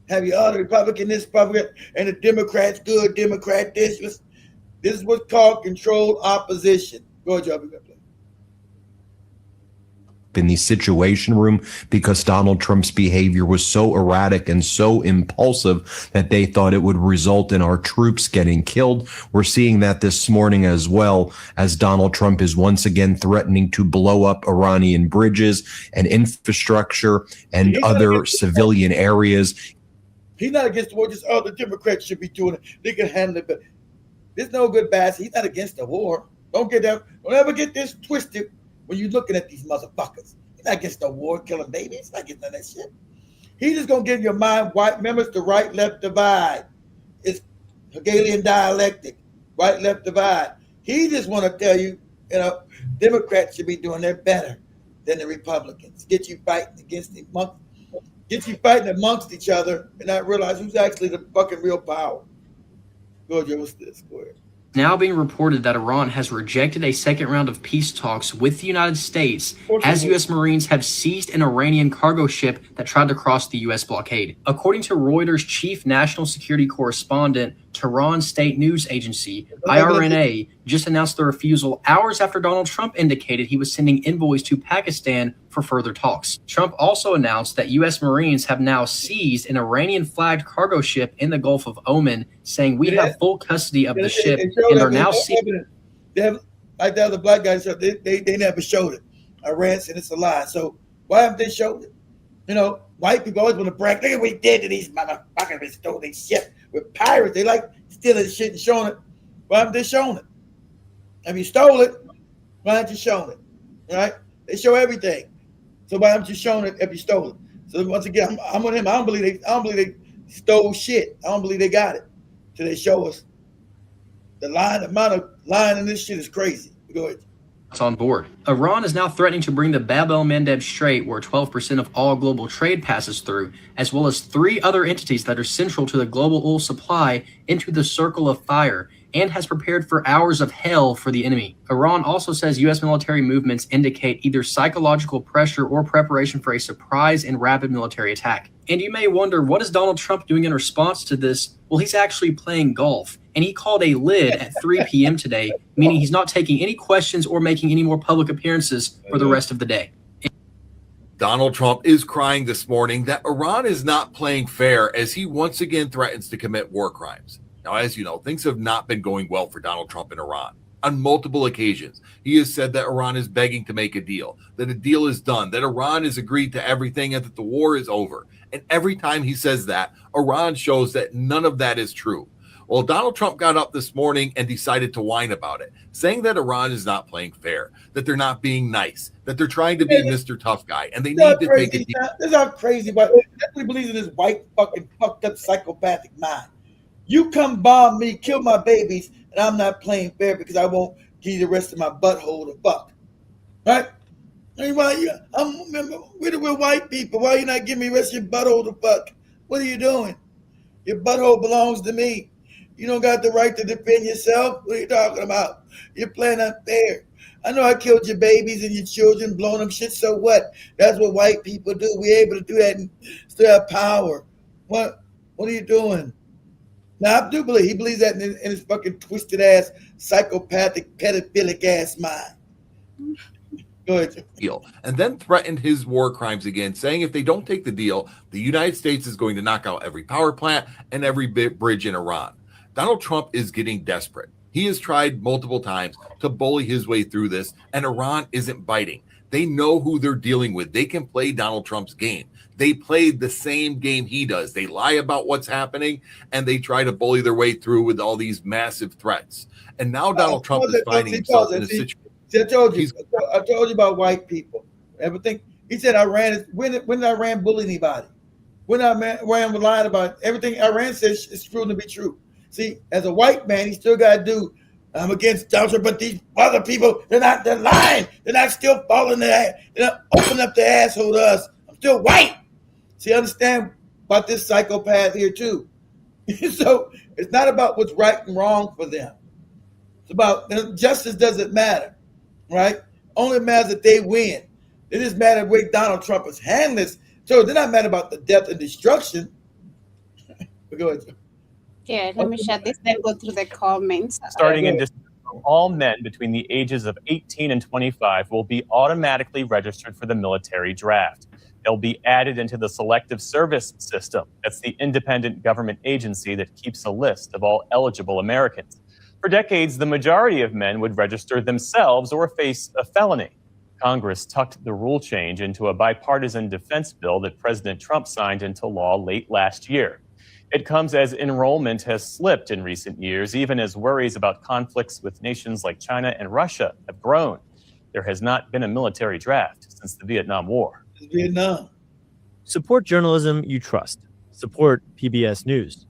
Have you other Republican, this Republican, and the Democrats good, Democrat this. This is what's called controlled opposition. Go ahead, Joby. In the Situation Room because Donald Trump's behavior was so erratic and so impulsive that they thought it would result in our troops getting killed. We're seeing that this morning as well as Donald Trump is once again threatening to blow up Iranian bridges and infrastructure and other civilian areas. He's not against the war. Just the Democrats should be doing it. They can handle it, but there's no good bad. He's not against the war. Don't ever get this twisted. When you're looking at these motherfuckers, he's not against the war, killing babies. He's not getting none of that shit. He's just gonna give your mind white members the right-left divide. It's Hegelian dialectic, right-left divide. He just want to tell you, Democrats should be doing their better than the Republicans. Get you fighting amongst each other, and not realize who's actually the fucking real power. Go ahead, what's this? Go ahead. Now being reported that Iran has rejected a second round of peace talks with the United States as U.S. Marines have seized an Iranian cargo ship that tried to cross the U.S. blockade. According to Reuters' chief national security correspondent, Tehran State News Agency, IRNA, just announced the refusal hours after Donald Trump indicated he was sending envoys to Pakistan for further talks. Trump also announced that U.S. Marines have now seized an Iranian-flagged cargo ship in the Gulf of Oman, saying we have full custody of the ship, and are now seizing. They have, like the other black guys, they never showed it. Iran said it's a lie. So why haven't they showed it? White people always want to brag. Look at what we did to these motherfuckers. They stole their shit with pirates. They like stealing shit and showing it. Why haven't they shown it? If you stole it, why haven't you shown it? Right? They show everything. So why haven't you shown it if you stole it? So once again, I'm with him. I don't believe they stole shit. I don't believe they got it. So they show us the amount of lying in this shit is crazy. Go ahead. On board. Iran is now threatening to bring the Bab el-Mandeb Strait, where 12% of all global trade passes through, as well as 3 other entities that are central to the global oil supply, into the circle of fire, and has prepared for hours of hell for the enemy. Iran also says U.S. military movements indicate either psychological pressure or preparation for a surprise and rapid military attack. And you may wonder, what is Donald Trump doing in response to this? Well, he's actually playing golf. And he called a lid at 3 p.m. today, meaning he's not taking any questions or making any more public appearances for the rest of the day. Donald Trump is crying this morning that Iran is not playing fair as he once again threatens to commit war crimes. Now, as you know, things have not been going well for Donald Trump in Iran. on multiple occasions. He has said that Iran is begging to make a deal, that a deal is done, that Iran has agreed to everything and that the war is over. And every time he says that, Iran shows that none of that is true. Well, Donald Trump got up this morning and decided to whine about it, saying that Iran is not playing fair, that they're not being nice, that they're trying to be Mr. Tough Guy, and they need to take a deal. This is how crazy, but everybody believes in this white fucking fucked up psychopathic mind. You come bomb me, kill my babies, and I'm not playing fair because I won't give you the rest of my butthole to fuck. Right? We're white people. Why are you not giving me the rest of your butthole to fuck? What are you doing? Your butthole belongs to me. You don't got the right to defend yourself. What are you talking about? You're playing unfair. I know I killed your babies and your children, blown them shit, so what? That's what white people do. We're able to do that and still have power. What are you doing? Now, I do believe he believes that in his fucking twisted ass, psychopathic, pedophilic ass mind. Go ahead. Deal, and then threatened his war crimes again, saying if they don't take the deal, the United States is going to knock out every power plant and every bridge in Iran. Donald Trump is getting desperate. He has tried multiple times to bully his way through this, and Iran isn't biting. They know who they're dealing with. They can play Donald Trump's game. They played the same game he does. They lie about what's happening, and they try to bully their way through with all these massive threats. And now Donald Trump is finding himself in a situation. I told you about white people. Everything he said, Iran when did Iran bully anybody? When Iran was lying about everything Iran says is proven to be true. See, as a white man, he still got to do. I'm against Donald Trump, but these other people, they're lying. They're not still falling their ass. They're not opening up their asshole to us. I'm still white. See, understand about this psychopath here too. So it's not about what's right and wrong for them. It's about justice doesn't matter, right? Only matters that they win. It just matters the way Donald Trump is handling this. So they're not mad about the death and destruction. But go ahead. Yeah, let me share this, then go through the comments. Starting in December, all men between the ages of 18 and 25 will be automatically registered for the military draft. They'll be added into the Selective Service System. That's the independent government agency that keeps a list of all eligible Americans. For decades, the majority of men would register themselves or face a felony. Congress tucked the rule change into a bipartisan defense bill that President Trump signed into law late last year. It comes as enrollment has slipped in recent years, even as worries about conflicts with nations like China and Russia have grown. There has not been a military draft since the Vietnam War. Vietnam. Support journalism you trust. Support PBS News.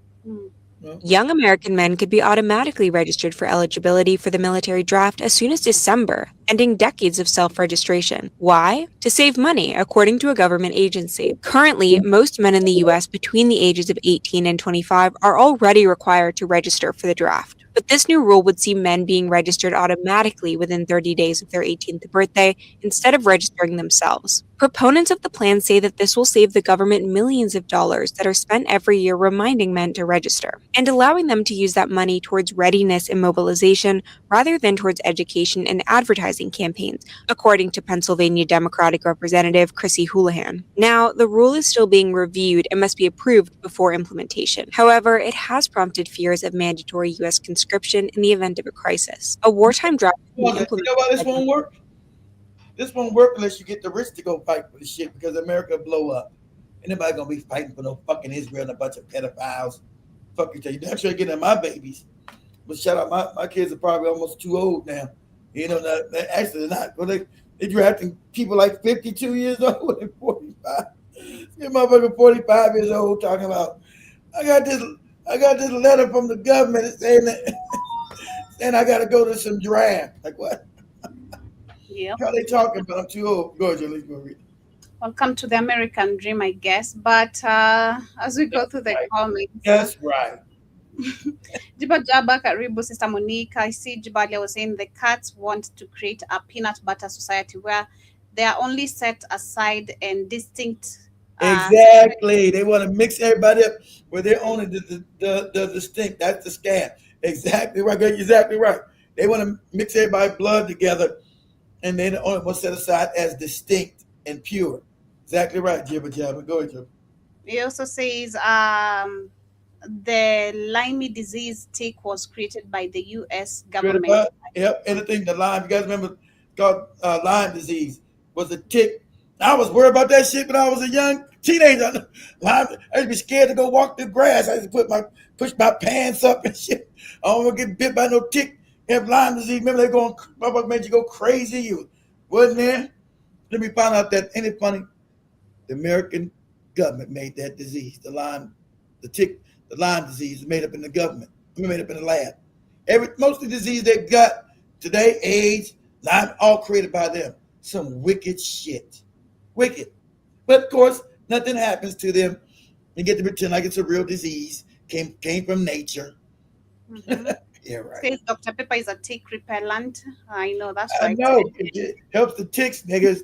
Young American men could be automatically registered for eligibility for the military draft as soon as December, ending decades of self-registration. Why? To save money, according to a government agency. Currently, most men in the U.S. between the ages of 18 and 25 are already required to register for the draft. But this new rule would see men being registered automatically within 30 days of their 18th birthday instead of registering themselves. Proponents of the plan say that this will save the government millions of dollars that are spent every year reminding men to register, and allowing them to use that money towards readiness and mobilization rather than towards education and advertising campaigns, according to Pennsylvania Democratic Representative Chrissy Houlihan. Now, the rule is still being reviewed and must be approved before implementation. However, it has prompted fears of mandatory U.S. conscription in the event of a crisis. A wartime draft You know why this won't work? This won't work unless you get the rich to go fight for the shit because America blow up. Ain't nobody gonna be fighting for no fucking Israel and a bunch of pedophiles. Fuck you, tell you. Damn sure getting my babies. But shout out, my kids are probably almost too old now. You know, actually they're not. But they drafting people like 52 years old and 45. This motherfucker 45 years old talking about, I got this letter from the government saying that and I gotta go to some draft. Like what? Yeah. How they talking about? I'm too old. Go ahead, Joe, let's go read. Welcome to the American dream, I guess. But as we go through the comments. That's right. Jiba Jaba Karibu, Sister Monica. I see Jibalia was saying the cats want to create a peanut butter society where they are only set aside and distinct. Exactly. They want to mix everybody up where they're only the distinct. That's the scam. Exactly right. Exactly right. They want to mix everybody's blood together, and they only want to set aside as distinct and pure. Exactly right, Jibba Jabba. Go ahead, Jibba. He also says the Lyme disease tick was created by the U.S. Created government. yep, anything the Lyme. You guys remember called Lyme disease was a tick. I was worried about that shit when I was a young teenager. Lyme, I used to be scared to go walk through grass. I used to push my pants up and shit. I don't want to get bit by no tick. Have Lyme disease. Remember they going, motherfucker made you go crazy. You wasn't there. Let me find out that any funny, the American government made that disease, the Lyme disease is made up in the government. Made up in the lab. Most of the disease they got today, AIDS, Lyme, all created by them. Some wicked shit. Wicked. But of course, nothing happens to them. They get to pretend like it's a real disease. Came from nature. Mm-hmm. Yeah, right. Says Dr. Pepper is a tick repellent. I know, that's I right. know. It helps the ticks, niggas.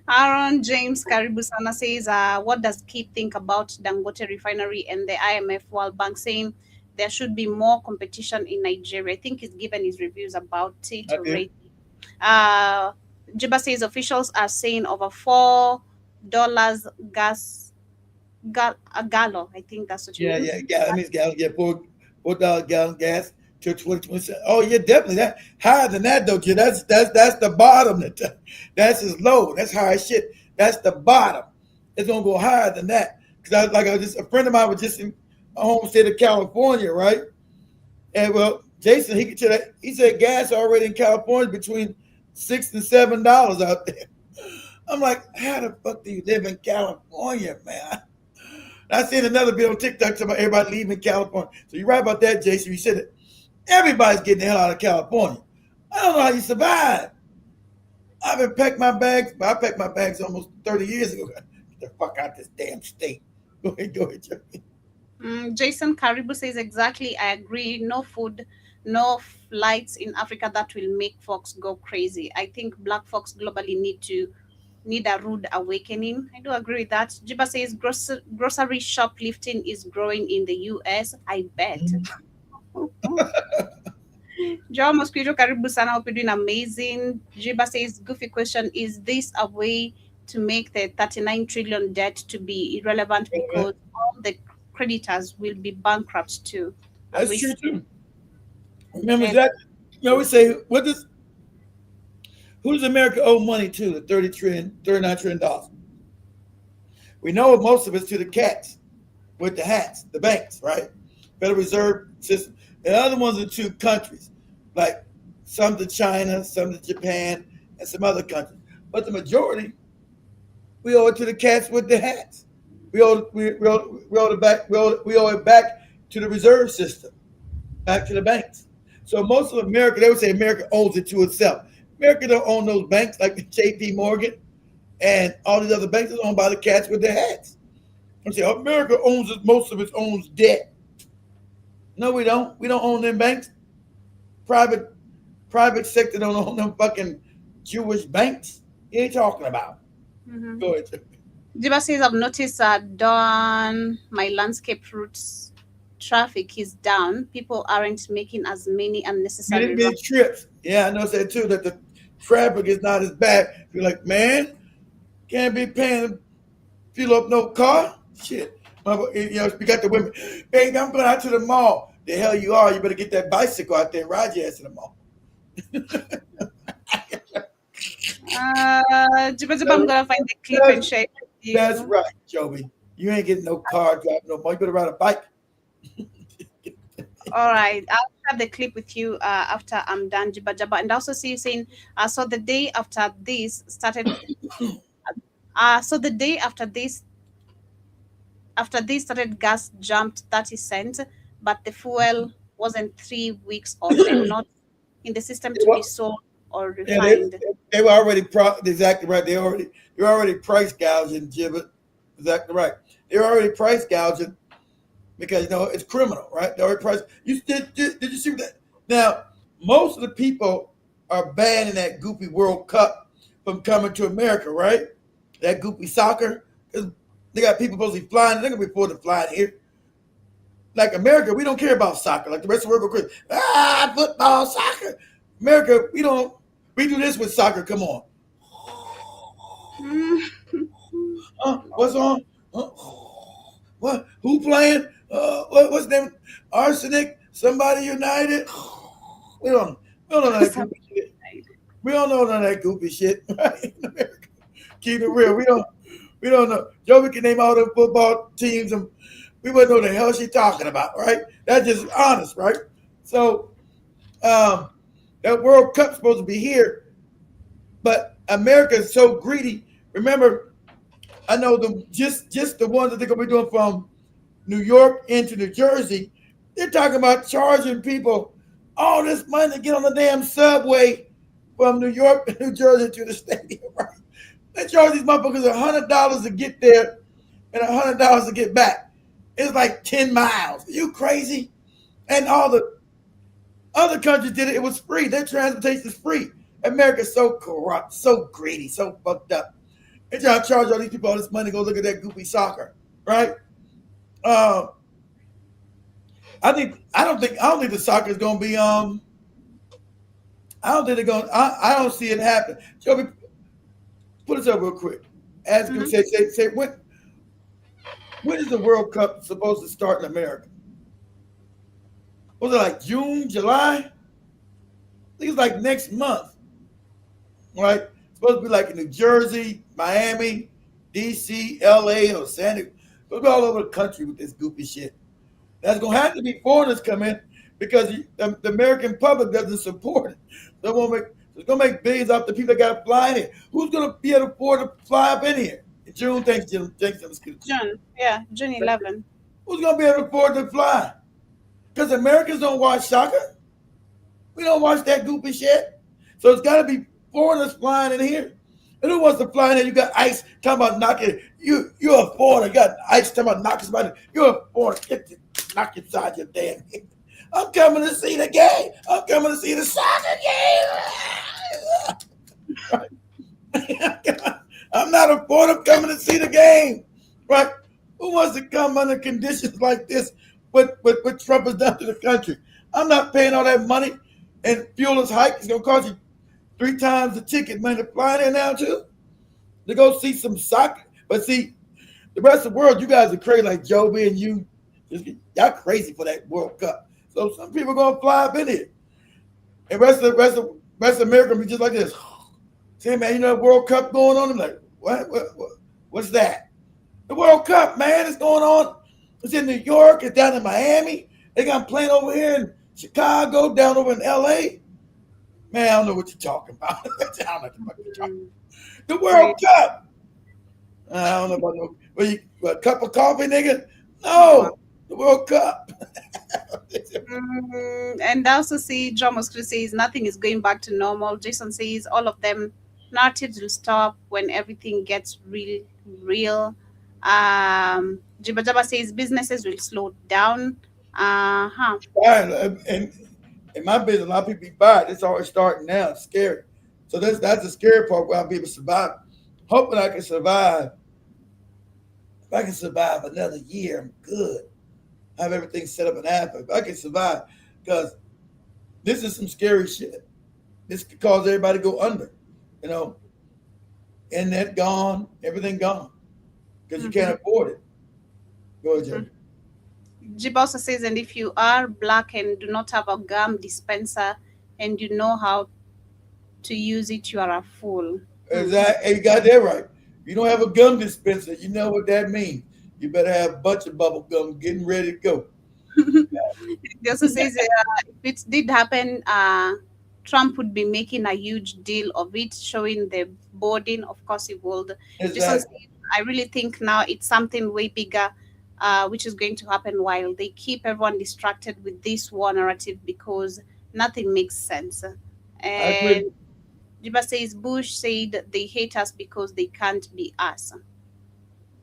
Aaron James Karibusana says, what does Keith think about Dangote Refinery and the IMF World Bank saying there should be more competition in Nigeria? I think he's given his reviews about it already. Jiba says officials are saying over $4 a gallon. I think that's what you mean. Yeah. That means gallon. Yeah, $4 gallon gas to 2020. Oh yeah, definitely. That higher than that though, kid. That's the bottom. That's as low. That's high as shit. That's the bottom. It's gonna go higher than that. Cause a friend of mine was just in my home state of California, right? And well, Jason, he could tell that. He said gas already in California between $6 and $7 out there. I'm like, how the fuck do you live in California, man? I seen another video on TikTok talking about everybody leaving California. So you're right about that, Jason. You said it. Everybody's getting the hell out of California. I don't know how you survive. I've been packed my bags. I packed my bags almost 30 years ago. Get the fuck out this damn state. Go ahead, Joey. Jason Karibu says exactly. I agree. No food, no flights in Africa that will make folks go crazy. I think black folks globally need a rude awakening. I do agree with that. Jiba says grocery shoplifting is growing in the US. I bet. Joe Mosquito Karibu Sana, hope you're doing amazing. Jiba says, goofy question, is this a way to make the 39 trillion debt to be irrelevant because all the creditors will be bankrupt too? That's true too. Remember that? You know, we say, who does America owe money to? The $39 trillion. We know most of it's to the cats with the hats, the banks, right? Federal Reserve System. The other ones are to countries, like some to China, some to Japan, and some other countries. But the majority, we owe it to the cats with the hats. We owe it back to the reserve system, back to the banks. So most of America, they would say America owns it to itself. America don't own those banks like the J.P. Morgan and all these other banks are owned by the cats with their hats. I'm saying America owns most of its own debt. No, we don't. We don't own them banks. Private sector don't own them fucking Jewish banks. What are you talking about? Mm-hmm. Go ahead. Jiba says, I've noticed Dawn, my landscape routes traffic is down. People aren't making as many unnecessary trips. Yeah, I noticed that too, that the traffic is not as bad. You're like, man, can't be paying fill up no car. Shit. You know, we got the women. Hey, I'm going out to the mall. The hell you are. You better get that bicycle out there and ride your ass to the mall. Jiba, I'm gonna find the clip and share it with you. That's right, Joby. You ain't getting no car driving no more. You better ride a bike. All right, I'll have the clip with you after I'm done, Jiba Jaba, and also see you saying. So the day after this started. So the day after this started, gas jumped 30 cents, but the fuel wasn't 3 weeks off and not in the system to be sold or refined. Yeah, they were already exactly right. They're already price gouging, Jibbit. Exactly right. They're already price gouging because it's criminal, right? They already price. Did you see that? Now, most of the people are banning that goofy World Cup from coming to America, right? That goofy soccer. Because they got people supposed to be flying. They're gonna be forced to fly here. Like America, we don't care about soccer. Like the rest of the world, go crazy. Football, soccer. America, we don't. We do this with soccer. Come on. What's on? What? Who playing? What's the name? Arsenic? Somebody United? We don't know that goofy shit. We don't know none of that goofy shit. Right? In America. Keep it real. We don't know. Joey can name all the football teams, and we wouldn't know the hell she's talking about, right? That's just honest, right? So that World Cup's supposed to be here, but America is so greedy. Remember, I know them just the ones that they're gonna be doing from New York into New Jersey. They're talking about charging people all this money to get on the damn subway from New York to New Jersey to the stadium, right? They charge these motherfuckers $100 to get there and $100 to get back. It's like 10 miles. Are you crazy? And all the other countries did it. It was free. Their transportation is free. America's so corrupt, so greedy, so fucked up. They try to charge all these people all this money to go look at that goofy soccer, right? I don't think the soccer is going to be I don't think they're going. I don't see it happen. Joby, put us up real quick. Ask him, say when is the World Cup supposed to start in America? Was it like June, July? I think it's like next month, right? It's supposed to be like in New Jersey, Miami, DC, LA, or San Diego. It's supposed to be all over the country with this goofy shit. That's going to have to be foreigners come in because the American public doesn't support it. It's going to make billions off the people that got to fly in here. Who's going to be able to afford to fly up in here? June, thanks, June. June 11. Who's going to be able to afford to fly? Because Americans don't watch soccer. We don't watch that goofy shit. So it's got to be foreigners flying in here. And who wants to fly in here? You got ICE talking about knocking. You're a foreigner. You got ICE talking about knocking somebody. You're a foreigner. Knock inside your damn head. I'm coming to see the game. I'm coming to see the soccer game. I'm not a foreigner. I'm coming to see the game. Right? Who wants to come under conditions like this? What Trump has done to the country? I'm not paying all that money, and fuel is hike. It's gonna cost you 3 times the ticket money to fly there now too to go see some soccer. But see, the rest of the world, you guys are crazy like Joby and you. Y'all crazy for that World Cup. So some people are gonna fly up in here, and rest of America will be just like this. Say, man, you know the World Cup going on? I'm like, what's that? The World Cup, man, it's going on. It's in New York. It's down in Miami. They got them playing over here in Chicago, down over in LA. Man, I don't know what you're talking about. I don't know what you're talking about. The World Cup. I don't know about a cup of coffee, nigga. No, the World Cup. And I also see John Moscow says nothing is going back to normal. Jason says all of them narratives will stop when everything gets real. Jibba Jabba says businesses will slow down. And in my business, a lot of people be fired. It's already starting now. It's scary. So that's the scary part where I'll be able to survive. Hoping I can survive. If I can survive another year, I'm good. I have everything set up and happen. If I can survive, because this is some scary shit. This could cause everybody to go under. You know, internet gone, everything gone, because you can't afford it. Go ahead, Jim. Jib also says, and if you are black and do not have a gum dispenser and you know how to use it, you are a fool. Exactly. You got that right. If you don't have a gum dispenser, you know what that means. You better have a bunch of bubble gum getting ready to go. He also says if it did happen, Trump would be making a huge deal of it, showing the boarding. Of course, he would. Exactly. I really think now it's something way bigger, which is going to happen while they keep everyone distracted with this war narrative because nothing makes sense. And Jiba says Bush said they hate us because they can't be us.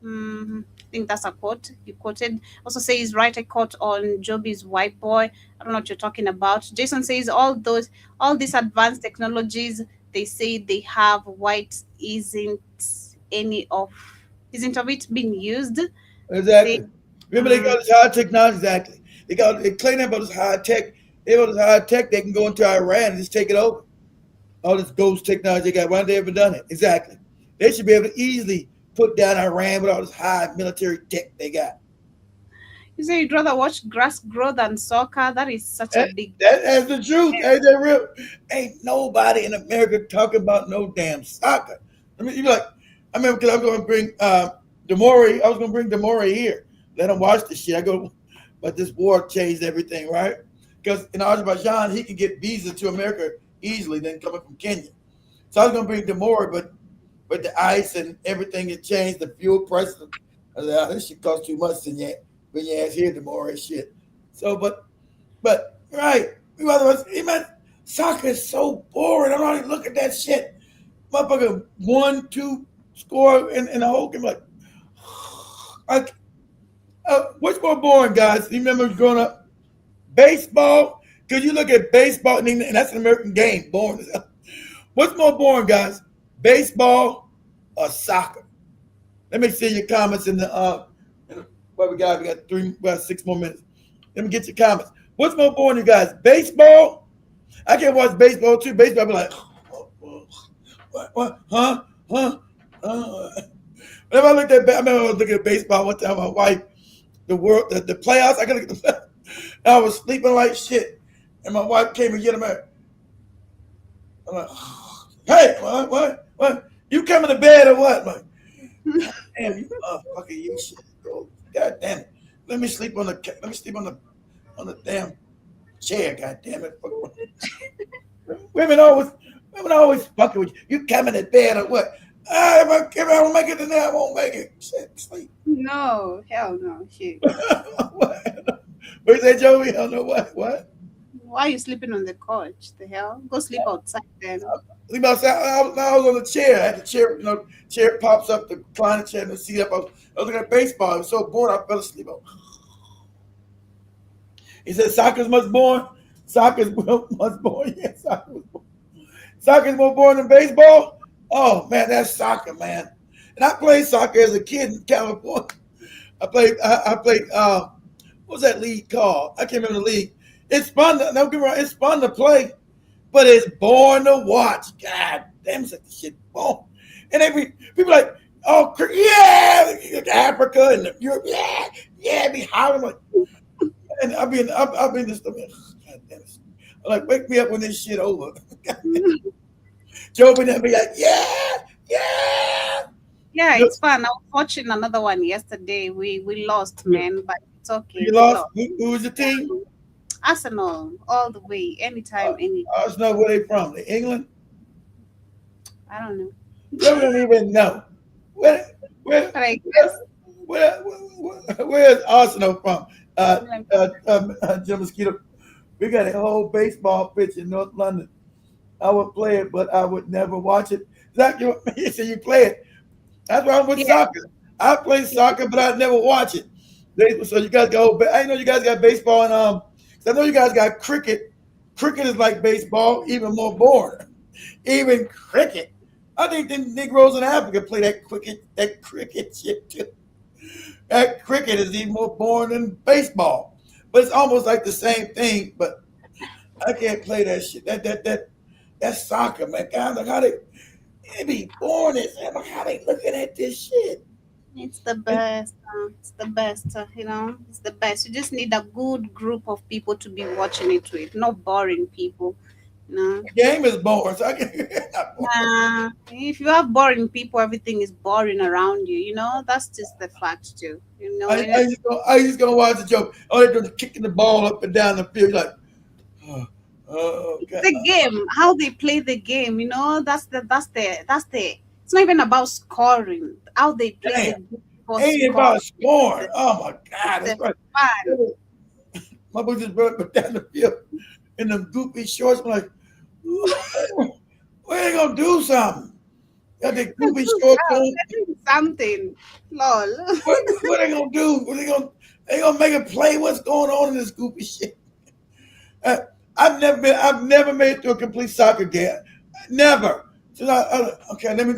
I think that's a quote you quoted. Also says write a quote on Joby's white boy. I don't know what you're talking about. Jason says all these advanced technologies they say they have, white isn't of it being used? Exactly. Remember they got this high technology. Exactly. They claim about this high tech. They got this high tech. They can go into Iran and just take it over. All this ghost technology they got. Why haven't they ever done it? Exactly. They should be able to easily put down Iran with all this high military tech they got. You say you'd rather watch grass grow than soccer. That is such a big. That's the truth. Ain't that real? Ain't nobody in America talking about no damn soccer. I mean, you like, I remember because I was going to bring Demore. I was going to bring Demore here. Let him watch the shit. I go, but this war changed everything, right? Because in Azerbaijan, he could get visa to America easily than coming from Kenya. So I was going to bring Demore, but the ice and everything had changed. The fuel prices. I was like, this shit costs too much than yet. When you ask here Demore shit. So, but right. Man, soccer is so boring. I don't even look at that shit. Motherfucker, 1-2 score in the whole game. Like, what's more boring, guys? You remember growing up? Baseball? Because you look at baseball, and that's an American game. Boring. What's more boring, guys? Baseball or soccer? Let me see your comments in the what we got 6 more minutes. Let me get your comments. What's more boring, you guys? Baseball? I can't watch baseball too. Baseball, I'll be like, what? Huh? Whenever I looked at, I remember I was looking at baseball one time. My wife, the playoffs. I gotta look at the. I was sleeping like shit, and my wife came and get him out. I'm like, hey, what? You coming to bed or what? I'm like, damn, you motherfucker, you shit, bro. God damn it. Let me sleep on the damn chair, god damn it. Women always fucking with you. You coming to bed or what? If I don't make it tonight, I won't make it. Shit, sleep. No, hell no. Shit. What you say, Joey? I don't know what. Why are you sleeping on the couch? The hell? Go sleep outside then. Sleep outside. I was on the chair. I had the chair, chair pops up, the recliner chair, and the seat up. I was looking at baseball. I was so bored, I fell asleep. He said, soccer's much boring. Soccer's much boring. Yeah, soccer's more boring than baseball. Oh, man, that's soccer, man. And I played soccer as a kid in California. I played, what was that league called? I can't remember the league. It's fun. Don't get me wrong. It's fun to play, but it's boring to watch. God damn, it's like the shit boring. And people like, oh, yeah, Africa and Europe, yeah, be hollering like, and I've been this. God damn it. I'm like, wake me up when this shit over. Joe and be like, yeah. Yeah, it's fun. I was watching another one yesterday. We lost, man, but it's okay. You lost? Who was the team? Arsenal, all the way, anytime, any. Arsenal, where they from? England? I don't know. You don't even know. Where's Arsenal from? Jim Mosquito. We got a whole baseball pitch in North London. I would play it, but I would never watch it. Zach, you said you play it. That's why I'm with soccer. I play soccer, but I never watch it. So you guys go. I know you guys got baseball, and I know you guys got cricket. Cricket is like baseball, even more boring. Even cricket. I think the Negroes in Africa play that cricket shit too. That cricket is even more boring than baseball. But it's almost like the same thing, but I can't play that shit. That's soccer, man. God, look how they be boring as hell. How they looking at this shit. It's the best. It's the best. It's the best. You just need a good group of people to be watching it with. No boring people. No. The game is boring. So if you have boring people, everything is boring around you. That's just the fact too. I just gonna watch the joke. Oh, they're doing kicking the ball up and down the field. Like, the game, how they play the game. That's the. It's not even about scoring. How they play the game. Ain't about scoring. Oh my God, that's right. My boy just brought up down the field in them goofy shorts. I'm like, we ain't gonna do something. Got the goofy shorts on. Something, lol. What they gonna do? They gonna make a play? What's going on in this goofy shit? I've never made it through a complete soccer game. Never. So okay, let me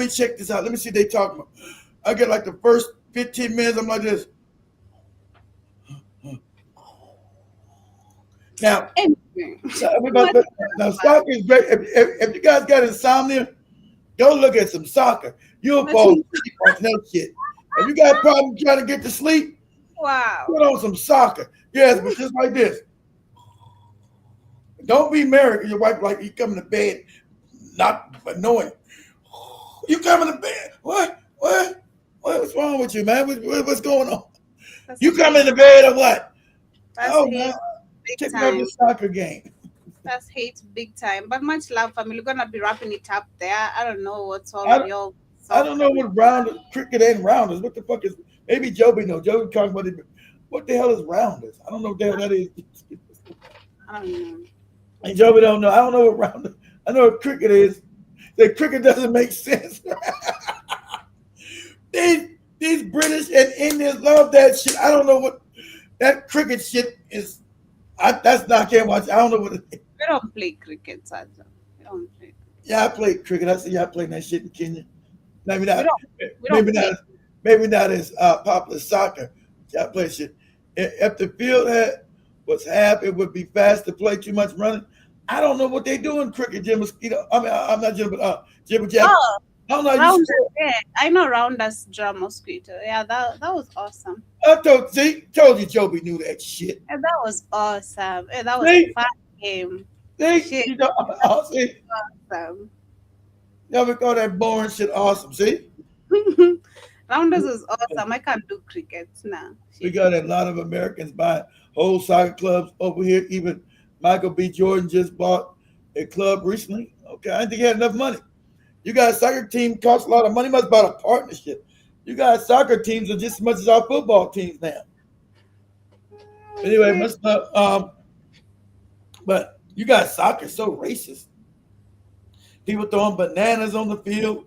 check this out. Let me see what they talking about. I get like the first 15 minutes. I'm like this. Now, soccer is great. If you guys got insomnia, go look at some soccer. You'll fall asleep on that shit. If you got a problem trying to get to sleep, Wow. Put on some soccer. Yes, but just like this. Don't be married. Your wife like you come to bed, not annoying. You coming to bed? What? What's wrong with you, man? What's going on? That's you hate. come into bed or what? That's oh hate. Man, Big take me out time. the soccer game. That's hate big time. But much love, family. We're gonna be wrapping it up there. I don't know what's all of y'all. I don't know what rounders, cricket and rounders. What the fuck is? Maybe Joby knows. Joby talking about it. What the hell is rounders? I don't know what the hell that is. I don't know. And Joby don't know. I don't know what rounders. I know what cricket is. The cricket doesn't make sense. These British and Indians love that shit. I don't know what that cricket shit is. I can't watch. I don't know what it is. We don't play cricket, Saja. We don't play. Yeah, I played cricket. I see y'all playing that shit in Kenya. Maybe not. We don't not as popular as soccer. Y'all play shit. If the field was half, it would be fast to play. Too much running. I don't know what they do in cricket, Jim Mosquito. I mean, I'm not Jim, but Jim Jack. Oh, I don't know. rounders, yeah. I know rounders drum mosquito. Yeah, that was awesome. I told you Joby knew that shit. Yeah, that was awesome. Yeah, that was See? a fun game. See? Shit. You know, see? Awesome. Y'all would call that boring shit awesome. See? Rounders is awesome. I can't do cricket now. We got a lot of Americans buying whole soccer clubs over here. Even Michael B. Jordan just bought a club recently. Okay, I didn't think he had enough money. You got a soccer team costs a lot of money. Must about a partnership. You got soccer teams are just as much as our football teams now. Anyway, but you got soccer so racist. People throwing bananas on the field.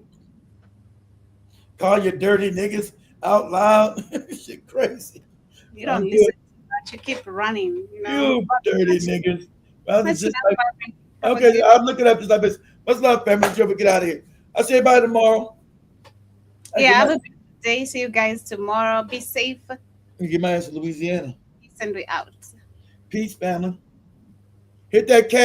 Call you dirty niggas out loud. Shit crazy. You don't listen to that. You keep running. You know. You dirty niggas. Much love, Okay, I'm looking up this like this. Much love, family. Joe, get out of here. I'll see everybody tomorrow. Yeah, have a good day. See you guys tomorrow. Be safe. Get my ass to Louisiana. Peace and we out. Peace, family. Hit that cat.